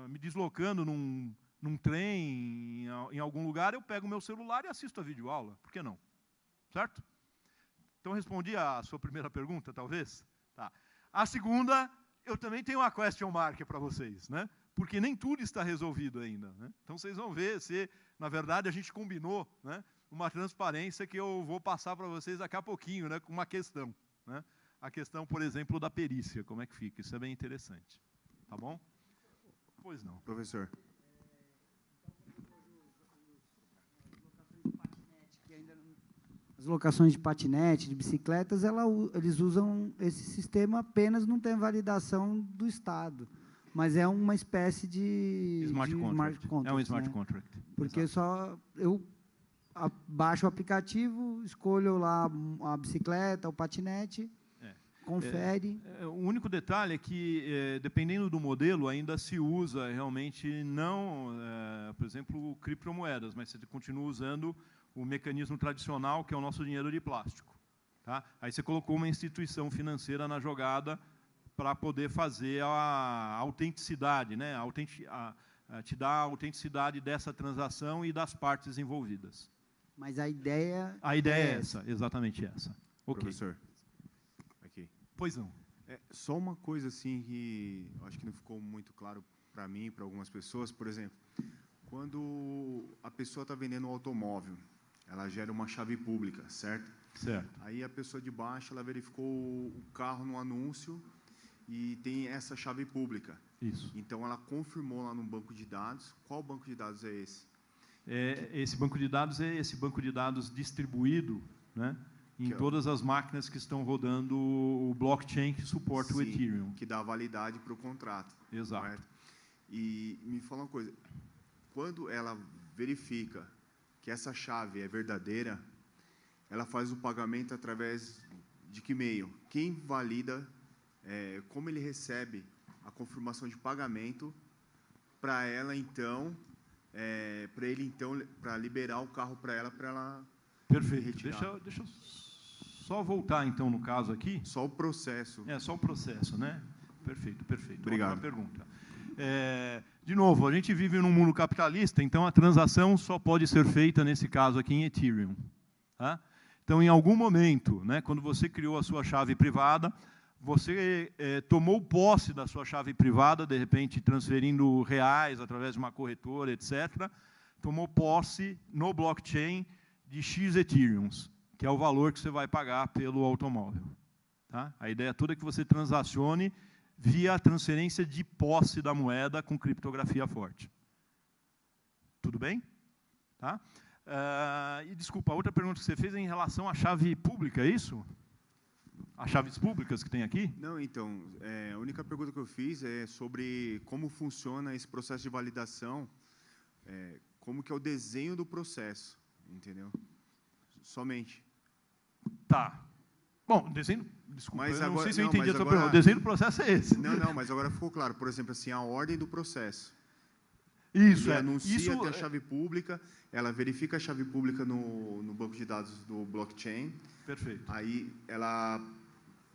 me deslocando num trem, em algum lugar, eu pego o meu celular e assisto a videoaula. Por que não? Certo? Então, respondi a sua primeira pergunta, talvez? Tá. A segunda, eu também tenho uma question mark para vocês, né? Porque nem tudo está resolvido ainda. Né? Então, vocês vão ver se, na verdade, a gente combinou, né, uma transparência que eu vou passar para vocês daqui a pouquinho, né, com uma questão. Né? A questão, por exemplo, da perícia, como é que fica. Isso é bem interessante. Tá bom? Pois não. Professor. As locações de patinete, de bicicletas, eles usam esse sistema apenas, não tem validação do Estado. Mas é uma espécie de smart contract. É um smart, né, contract. Porque exato, eu baixo o aplicativo, escolho lá a bicicleta, o patinete, confere. O único detalhe é que, dependendo do modelo, ainda se usa realmente não, por exemplo, criptomoedas, mas você continua usando o mecanismo tradicional, que é o nosso dinheiro de plástico. Tá? Aí você colocou uma instituição financeira na jogada para poder fazer a autenticidade, né? Te dar a autenticidade dessa transação e das partes envolvidas. Mas a ideia... A ideia é essa, exatamente essa. Okay. Professor, aqui. Pois não. Só uma coisa assim que acho que não ficou muito claro para mim e para algumas pessoas. Por exemplo, quando a pessoa está vendendo um automóvel, ela gera uma chave pública, certo? Certo. Aí a pessoa de baixo, ela verificou o carro no anúncio e tem essa chave pública. Isso. Então, ela confirmou lá no banco de dados. Qual banco de dados é esse? Esse banco de dados é esse banco de dados distribuído, né, em todas as máquinas que estão rodando o blockchain que suporta o Ethereum. Que dá validade para o contrato. Exato. Correto? E me fala uma coisa. Quando ela verifica que essa chave é verdadeira, ela faz o pagamento através de que meio? Quem valida, como ele recebe a confirmação de pagamento para ela, então, para liberar o carro para ela Perfeito. retirar. Deixa eu só voltar, então, no caso aqui. Só o processo. Só o processo, né? Perfeito. Obrigado. Ótima pergunta. De novo, a gente vive num mundo capitalista, então a transação só pode ser feita, nesse caso aqui, em Ethereum. Tá? Então, em algum momento, né, quando você criou a sua chave privada, você tomou posse da sua chave privada, de repente transferindo reais através de uma corretora, etc., tomou posse no blockchain de X Ethereums, que é o valor que você vai pagar pelo automóvel. Tá? A ideia toda é que você transacione via a transferência de posse da moeda com criptografia forte. Tudo bem? Tá? E, desculpa, a outra pergunta que você fez é em relação à chave pública, é isso? As chaves públicas que tem aqui? Não, então, a única pergunta que eu fiz é sobre como funciona esse processo de validação, como que é o desenho do processo, entendeu? Somente. Tá. Bom, desenho... Desculpa, mas eu agora, não sei se eu entendi a tua pergunta. O desenho do processo é esse. Não, mas agora ficou claro. Por exemplo, assim, a ordem do processo. Isso, Ele anuncia até a chave pública, ela verifica a chave pública no banco de dados do blockchain. Perfeito. Aí ela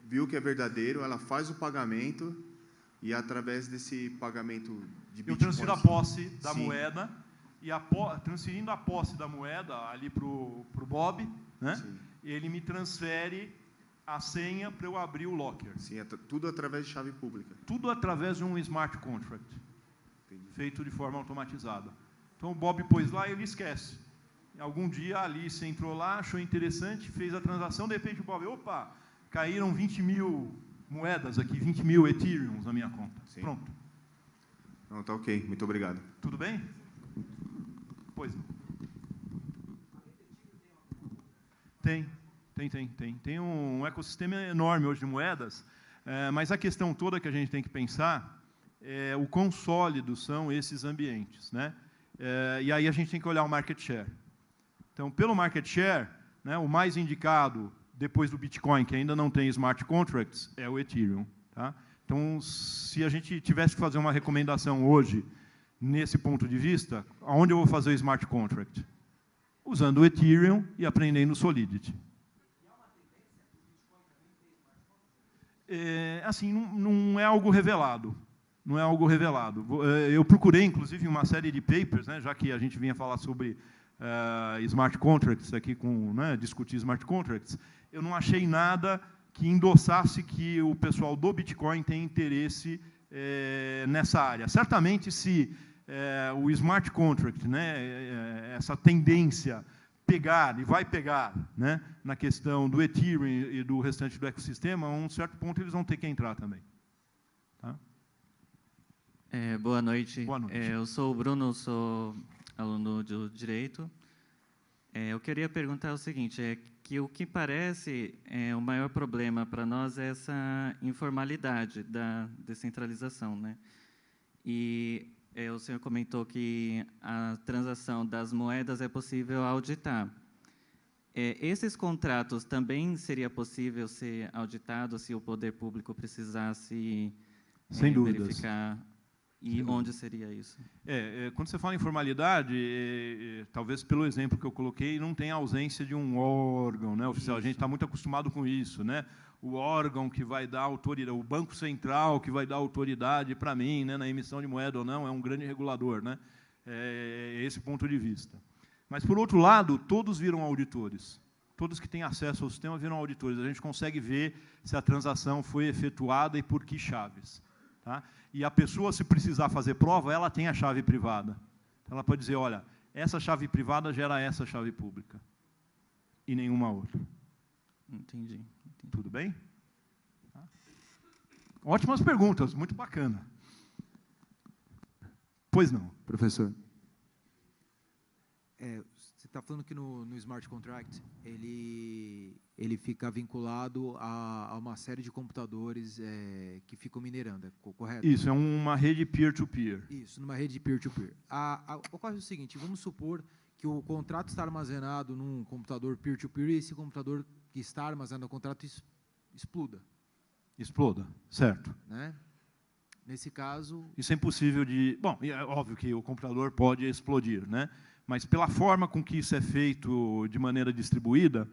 viu que é verdadeiro, ela faz o pagamento e através desse pagamento de Bitcoin... Eu transfiro a posse da moeda e transferindo a posse da moeda ali para o Bob, né? Ele me transfere a senha para eu abrir o locker. Sim, tudo através de chave pública. Tudo através de um smart contract. Feito de forma automatizada. Então, o Bob pôs lá e ele esquece. Algum dia a Alice entrou lá, achou interessante, fez a transação, de repente o Bob, opa, caíram 20 mil moedas aqui, 20 mil Ethereums na minha conta. Sim. Pronto. Não, tá ok, muito obrigado. Tudo bem? Pois não. Tem um ecossistema enorme hoje de moedas, mas a questão toda que a gente tem que pensar é o quão sólidos são esses ambientes, né? E aí a gente tem que olhar o market share. Então, pelo market share, né, o mais indicado, depois do Bitcoin, que ainda não tem smart contracts, é o Ethereum. Tá? Então, se a gente tivesse que fazer uma recomendação hoje, nesse ponto de vista, aonde eu vou fazer o smart contract? Usando o Ethereum e aprendendo Solidity. Assim, não é algo revelado. Não é algo revelado. Eu procurei, inclusive, uma série de papers, né, já que a gente vinha falar sobre smart contracts aqui, né, discutir smart contracts, eu não achei nada que endossasse que o pessoal do Bitcoin tem interesse nessa área. Certamente, se o smart contract, né, essa tendência pegar, e vai pegar, né, na questão do Ethereum e do restante do ecossistema, a um certo ponto eles vão ter que entrar também. Tá? Boa noite. Boa noite. Eu sou o Bruno, sou aluno de Direito. Eu queria perguntar o seguinte, que o que parece o maior problema para nós é essa informalidade da descentralização, né? E o senhor comentou que a transação das moedas é possível auditar. Esses contratos também seria possível ser auditados se o poder público precisasse Sem dúvidas. verificar? E onde seria isso? Quando você fala em formalidade, talvez pelo exemplo que eu coloquei, não tem ausência de um órgão, né, oficial. A gente está muito acostumado com isso, né? O órgão que vai dar autoridade, o Banco Central que vai dar autoridade para mim, né, na emissão de moeda ou não, é um grande regulador, né? É esse ponto de vista. Mas, por outro lado, todos viram auditores. Todos que têm acesso ao sistema viram auditores. A gente consegue ver se a transação foi efetuada e por que chaves. Tá? E a pessoa, se precisar fazer prova, ela tem a chave privada. Então, ela pode dizer, olha, essa chave privada gera essa chave pública. E nenhuma outra. Entendi. Tudo bem? Tá? Ótimas perguntas, muito bacana. Pois não. Professor. Você está falando que no Smart Contract ele fica vinculado a uma série de computadores que ficam minerando, correto? Isso, é uma rede peer-to-peer. Isso, numa rede peer-to-peer. Ocorre o seguinte, vamos supor que o contrato está armazenado num computador peer-to-peer e esse computador que está armazenado no contrato exploda. Exploda, certo. Né? Nesse caso... Isso é impossível de... Bom, é óbvio que o computador pode explodir, né? Mas pela forma com que isso é feito de maneira distribuída,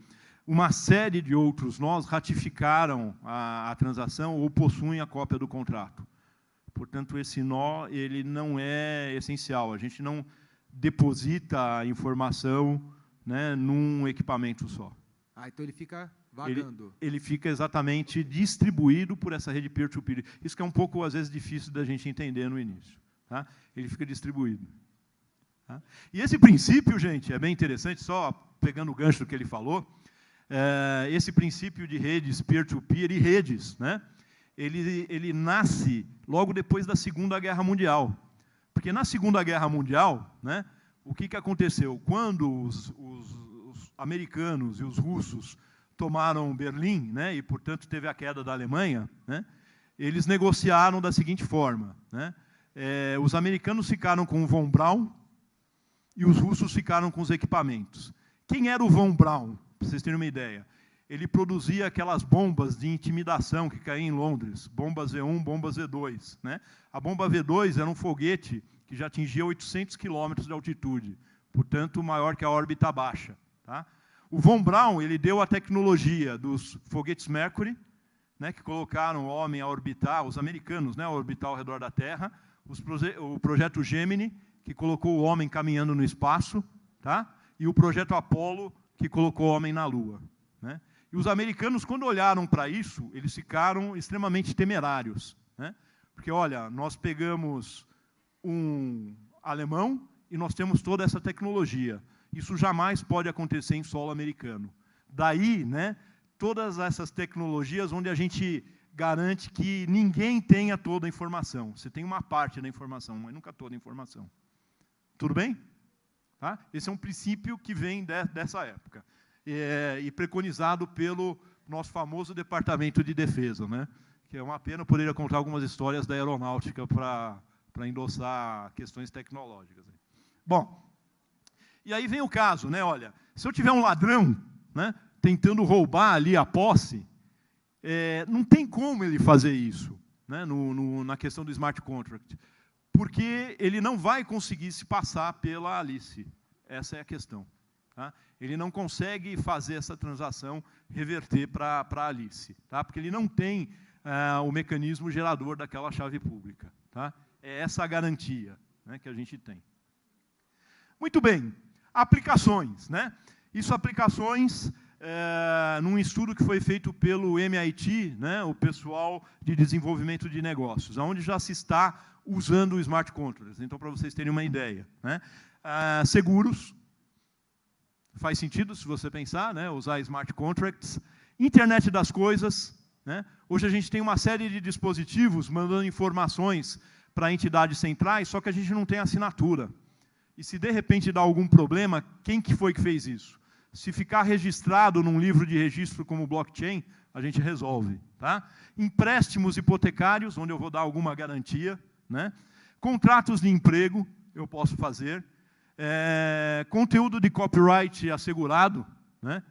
uma série de outros nós ratificaram a transação ou possuem a cópia do contrato. Portanto, esse nó ele não é essencial. A gente não deposita a informação, né, num equipamento só. Então ele fica vagando. Ele fica exatamente distribuído por essa rede peer-to-peer. Isso que é um pouco, às vezes, difícil da gente entender no início. Tá? Ele fica distribuído. Tá? E esse princípio, gente, é bem interessante, só pegando o gancho do que ele falou, esse princípio de redes peer-to-peer e redes, né, ele nasce logo depois da Segunda Guerra Mundial. Porque na Segunda Guerra Mundial, né, o que aconteceu? Quando os americanos e os russos tomaram Berlim, né, e, portanto, teve a queda da Alemanha, né, eles negociaram da seguinte forma. Né, os americanos ficaram com o von Braun e os russos ficaram com os equipamentos. Quem era o von Braun? Para vocês terem uma ideia. Ele produzia aquelas bombas de intimidação que caíam em Londres, bombas V1, bombas V2. Né? A bomba V2 era um foguete que já atingia 800 quilômetros de altitude, portanto, maior que a órbita baixa. Tá? O von Braun ele deu a tecnologia dos foguetes Mercury, né, que colocaram o homem a orbitar, os americanos, né, a orbitar ao redor da Terra, o projeto Gemini, que colocou o homem caminhando no espaço, tá? E o projeto Apollo, que colocou o homem na Lua. Né? E os americanos, quando olharam para isso, eles ficaram extremamente temerários. Né? Porque, olha, nós pegamos um alemão e nós temos toda essa tecnologia. Isso jamais pode acontecer em solo americano. Daí, né, todas essas tecnologias onde a gente garante que ninguém tenha toda a informação. Você tem uma parte da informação, mas nunca toda a informação. Tudo bem? Tá? Esse é um princípio que vem dessa época. E preconizado pelo nosso famoso Departamento de Defesa, né? Que é uma pena eu poderia contar algumas histórias da aeronáutica para endossar questões tecnológicas. Bom, E aí vem o caso, né? Olha, se eu tiver um ladrão, né, tentando roubar ali a posse, não tem como ele fazer isso, né, na questão do smart contract, porque ele não vai conseguir se passar pela Alice. Essa é a questão. Tá? Ele não consegue fazer essa transação reverter para a Alice, tá? Porque ele não tem o mecanismo gerador daquela chave pública. Tá? É essa a garantia, né, que a gente tem. Muito bem. Aplicações. Né? Isso, aplicações, num estudo que foi feito pelo MIT, né, o pessoal de desenvolvimento de negócios, onde já se está usando o smart contracts. Então, para vocês terem uma ideia. Né? Seguros. Faz sentido, se você pensar, né, usar smart contracts. Internet das coisas. Né? Hoje a gente tem uma série de dispositivos mandando informações para entidades centrais, só que a gente não tem assinatura. E se de repente dá algum problema, quem que foi que fez isso? Se ficar registrado num livro de registro como blockchain, a gente resolve. Tá? Empréstimos hipotecários, onde eu vou dar alguma garantia. Né? Contratos de emprego, eu posso fazer. Conteúdo de copyright assegurado, né,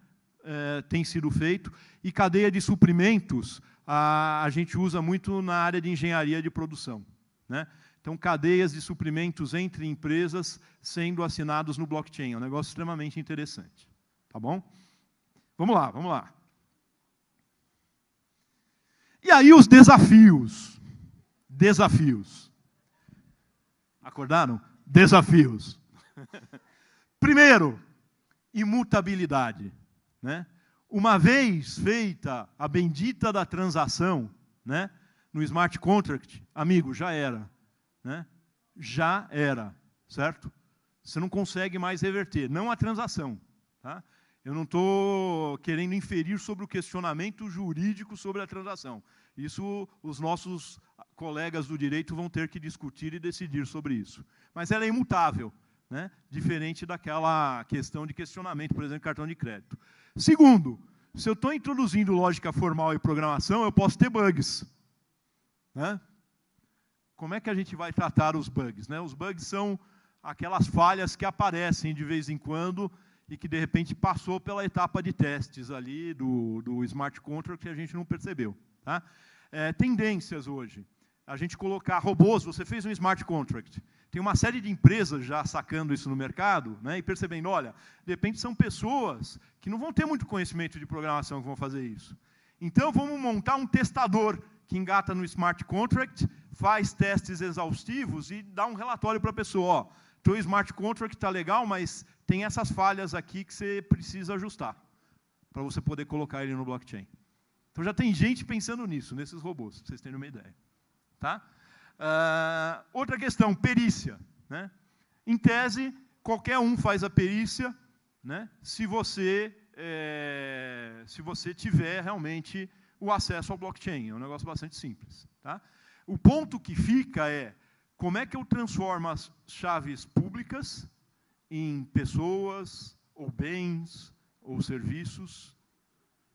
tem sido feito, e cadeia de suprimentos a gente usa muito na área de engenharia de produção. Né? Então, cadeias de suprimentos entre empresas sendo assinados no blockchain, é um negócio extremamente interessante. Tá bom? Vamos lá, vamos lá. E aí os desafios. Desafios. Acordaram? Desafios. Primeiro, imutabilidade. Né? Uma vez feita a bendita da transação, né, no smart contract, amigo, já era. Né? Já era, certo? Você não consegue mais reverter, não a transação. Tá? Eu não estou querendo inferir sobre o questionamento jurídico sobre a transação. Isso os nossos colegas do direito vão ter que discutir e decidir sobre isso. Mas ela é imutável. Né? Diferente daquela questão de questionamento, por exemplo, cartão de crédito. Segundo, se eu estou introduzindo lógica formal e programação, eu posso ter bugs. Né? Como é que a gente vai tratar os bugs? Né? Os bugs são aquelas falhas que aparecem de vez em quando e que, de repente, passou pela etapa de testes ali do smart contract que a gente não percebeu. Tá? Tendências hoje. A gente colocar robôs, você fez um smart contract. Tem uma série de empresas já sacando isso no mercado, né, e percebendo, olha, de repente são pessoas que não vão ter muito conhecimento de programação que vão fazer isso. Então, vamos montar um testador que engata no smart contract, faz testes exaustivos e dá um relatório para a pessoa. Ó, teu smart contract está legal, mas tem essas falhas aqui que você precisa ajustar para você poder colocar ele no blockchain. Então, já tem gente pensando nisso, nesses robôs, para vocês terem uma ideia. Tá? Outra questão, perícia. Né? Em tese, qualquer um faz a perícia, né, se você tiver realmente o acesso ao blockchain. É um negócio bastante simples. Tá? O ponto que fica é, como é que eu transformo as chaves públicas em pessoas, ou bens, ou serviços?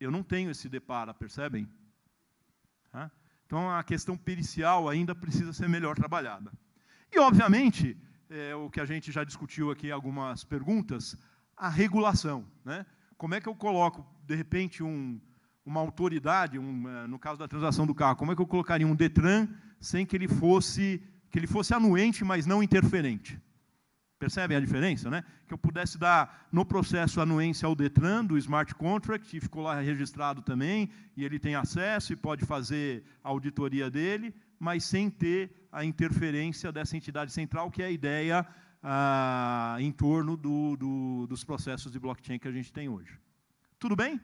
Eu não tenho esse deparo, percebem? Tá? Então, a questão pericial ainda precisa ser melhor trabalhada. E, obviamente, o que a gente já discutiu aqui em algumas perguntas, a regulação. Né? Como é que eu coloco, de repente, uma autoridade, no caso da transação do carro, como é que eu colocaria um DETRAN sem que ele fosse anuente, mas não interferente? Percebem a diferença? Né? Que eu pudesse dar, no processo, anuência ao DETRAN, do smart contract, e ficou lá registrado também, e ele tem acesso e pode fazer a auditoria dele, mas sem ter a interferência dessa entidade central, que é a ideia em torno dos processos de blockchain que a gente tem hoje. Tudo bem?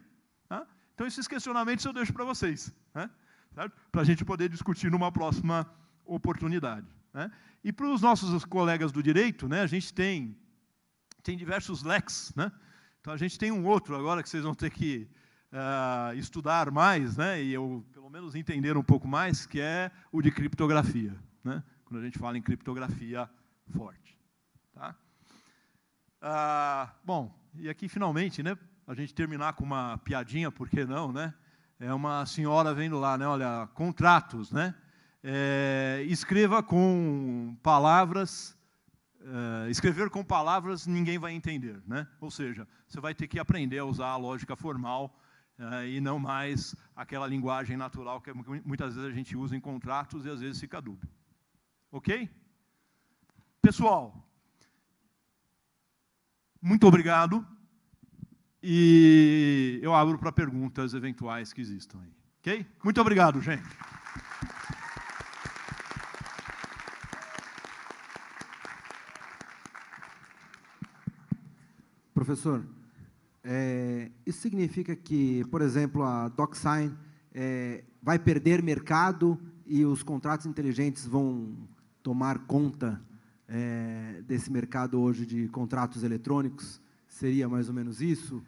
Tá? Então, esses questionamentos eu deixo para vocês, né? Para a gente poder discutir numa próxima oportunidade. Né? E para os nossos colegas do direito, né, a gente tem diversos leques. Né? Então, a gente tem um outro agora que vocês vão ter que estudar mais, né, e pelo menos entender um pouco mais, que é o de criptografia. Né? Quando a gente fala em criptografia forte. Tá? Bom, e aqui, finalmente, né, a gente terminar com uma piadinha, por que não? Né? É uma senhora vendo lá, né, olha, contratos, né? Escreva com palavras escrever com palavras ninguém vai entender, né? Ou seja, você vai ter que aprender a usar a lógica formal e não mais aquela linguagem natural que muitas vezes a gente usa em contratos e às vezes fica dúbio. Ok? Pessoal, muito obrigado. E eu abro para perguntas eventuais que existam aí. Ok? Muito obrigado, gente. Professor, isso significa que, por exemplo, a DocSign vai perder mercado e os contratos inteligentes vão tomar conta desse mercado hoje de contratos eletrônicos? Seria mais ou menos isso?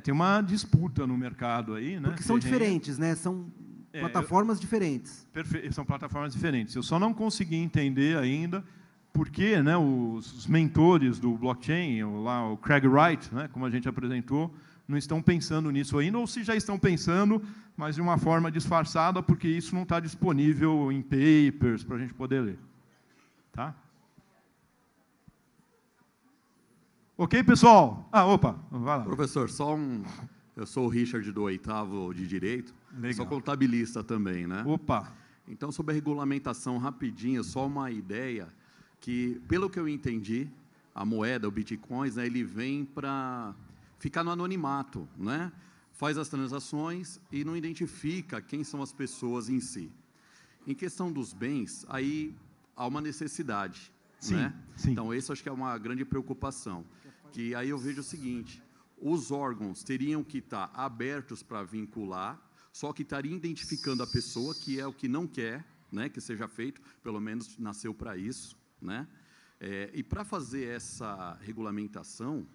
Tem uma disputa no mercado aí, né? Porque são diferentes, né? São plataformas diferentes. Perfeito, são plataformas diferentes. Eu só não consegui entender ainda por que, né, os mentores do blockchain, lá o Craig Wright, né, como a gente apresentou, não estão pensando nisso ainda, ou se já estão pensando, mas de uma forma disfarçada, porque isso não está disponível em papers para a gente poder ler. Tá? Ok, pessoal? Opa, vai lá. Professor, eu sou o Richard do 8º de Direito, Legal. Sou contabilista também, né? Opa! Então, sobre a regulamentação, rapidinho, só uma ideia, que, pelo que eu entendi, a moeda, o Bitcoin, né, ele vem para ficar no anonimato, né? Faz as transações e não identifica quem são as pessoas em si. Em questão dos bens, aí há uma necessidade, sim, né? Sim. Então, isso acho que é uma grande preocupação. Que aí eu vejo o seguinte, os órgãos teriam que estar abertos para vincular, só que estaria identificando a pessoa, que é o que não quer, né, que seja feito, pelo menos nasceu para isso, né? E para fazer essa regulamentação,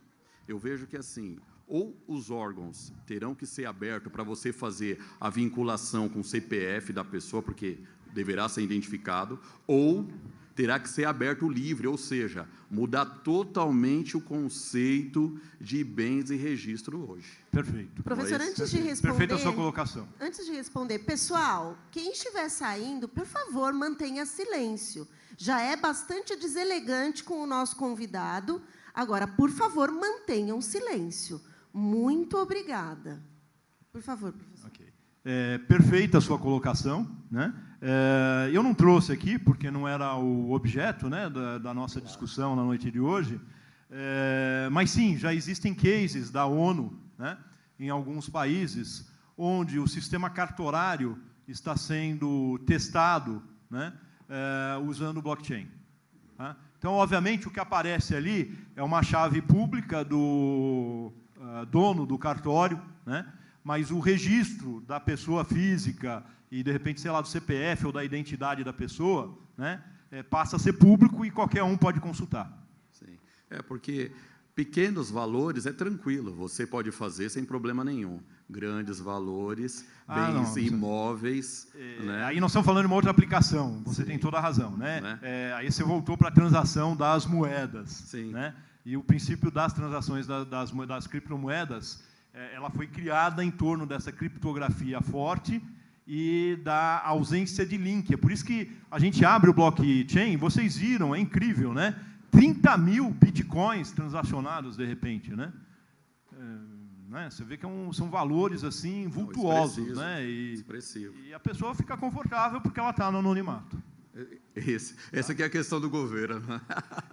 eu vejo que assim, ou os órgãos terão que ser abertos para você fazer a vinculação com o CPF da pessoa, porque deverá ser identificado, ou terá que ser aberto livre, ou seja, mudar totalmente o conceito de bens e registro hoje. Perfeito. Professor, antes de responder... Perfeita a sua colocação. Antes de responder, pessoal, quem estiver saindo, por favor, mantenha silêncio. Já é bastante deselegante com o nosso convidado. Agora, por favor, mantenham silêncio. Muito obrigada. Por favor, professor. Okay. Perfeita a sua colocação, né? Eu não trouxe aqui, porque não era o objeto, né, da nossa discussão na noite de hoje, mas sim, já existem cases da ONU, né, em alguns países, onde o sistema cartorário está sendo testado, né, usando o blockchain. Tá? Então, obviamente, o que aparece ali é uma chave pública do dono do cartório, né, mas o registro da pessoa física e, de repente, sei lá, do CPF ou da identidade da pessoa, né, passa a ser público e qualquer um pode consultar. Sim. Porque pequenos valores é tranquilo, você pode fazer sem problema nenhum. Grandes valores, bens imóveis... né? Aí nós estamos falando de uma outra aplicação, você tem toda a razão. Né? Aí você voltou para a transação das moedas. Sim. Né? E o princípio das transações das criptomoedas, ela foi criada em torno dessa criptografia forte e da ausência de link. É por isso que a gente abre o blockchain, vocês viram, é incrível, né? 30 mil bitcoins transacionados, de repente, né? Você vê que são valores assim vultuosos, né? E a pessoa fica confortável porque ela está no anonimato. Essa aqui é a questão do governo.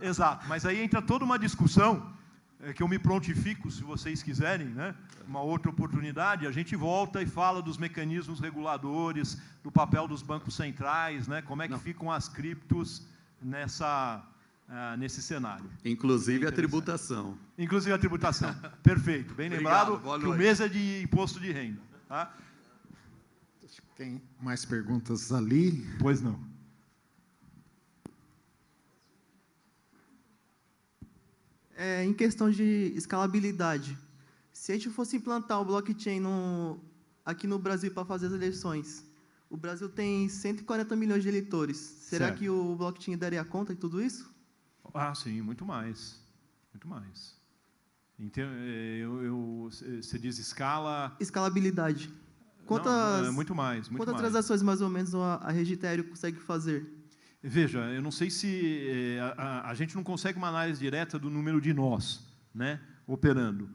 Exato, mas aí entra toda uma discussão que eu me prontifico, se vocês quiserem, né? Uma outra oportunidade, a gente volta e fala dos mecanismos reguladores, do papel dos bancos centrais, né? Como é que ficam as criptos nesse cenário. Inclusive a tributação. Inclusive a tributação. Perfeito. Bem lembrado que o mês é de imposto de renda. Tá? Tem mais perguntas ali? Pois não. Em questão de escalabilidade, se a gente fosse implantar o blockchain aqui no Brasil para fazer as eleições, o Brasil tem 140 milhões de eleitores. Será que o blockchain daria conta de tudo isso? Sim, muito mais. Muito mais. Você diz escala... Escalabilidade. Muito mais. Quantas transações, mais ou menos, a Regitério consegue fazer? Veja, eu não sei se a gente não consegue uma análise direta do número de nós, né, operando.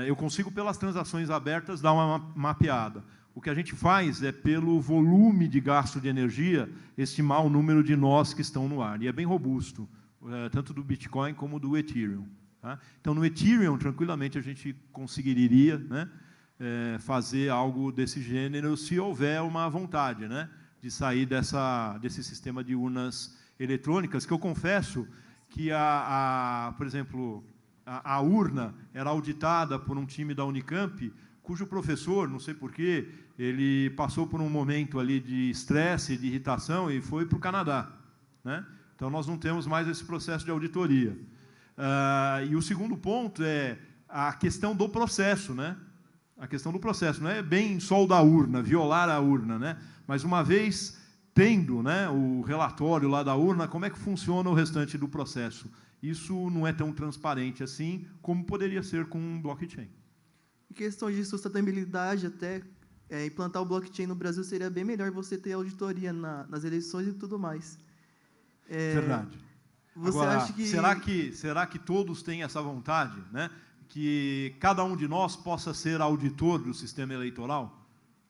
Eu consigo, pelas transações abertas, dar uma mapeada. O que a gente faz é, pelo volume de gasto de energia, estimar o número de nós que estão no ar. E é bem robusto, tanto do Bitcoin como do Ethereum. Tá? Então, no Ethereum, tranquilamente, a gente conseguiria, né, fazer algo desse gênero, se houver uma vontade, né, de sair desse sistema de urnas eletrônicas, que eu confesso que, por exemplo, a urna era auditada por um time da Unicamp, cujo professor, não sei porquê, ele passou por um momento ali de estresse, de irritação, e foi para o Canadá, né? Então, nós não temos mais esse processo de auditoria. E o segundo ponto é a questão do processo, né? A questão do processo, não é bem só o da urna, violar a urna, né? Mas, uma vez tendo, né, o relatório lá da urna, como é que funciona o restante do processo? Isso não é tão transparente assim como poderia ser com um blockchain. Em questão de sustentabilidade, até implantar o blockchain no Brasil seria bem melhor você ter auditoria nas eleições e tudo mais. Verdade. Você Agora, acha que... será que todos têm essa vontade, né? Que cada um de nós possa ser auditor do sistema eleitoral?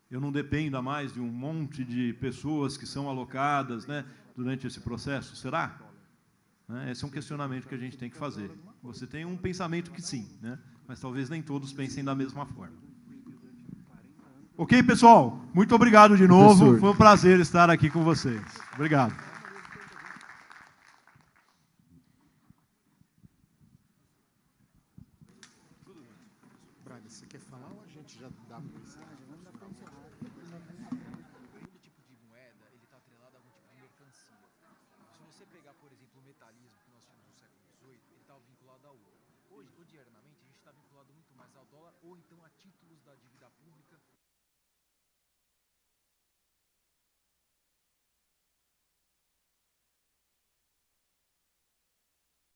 Eu não dependa mais de um monte de pessoas que são alocadas, né, durante esse processo? Será? Esse é um questionamento que a gente tem que fazer. Você tem um pensamento que sim, né, mas talvez nem todos pensem da mesma forma. Ok, pessoal? Muito obrigado de novo. Professor. Foi um prazer estar aqui com vocês. Obrigado. Braga, você quer falar ou a gente já dá para você? Se você pegar, por exemplo, o metalismo que nós tínhamos no século XVIII, ele estava vinculado ao ouro. Hoje, odiernamente, a gente está vinculado muito mais ao dólar ou então a títulos da dívida pública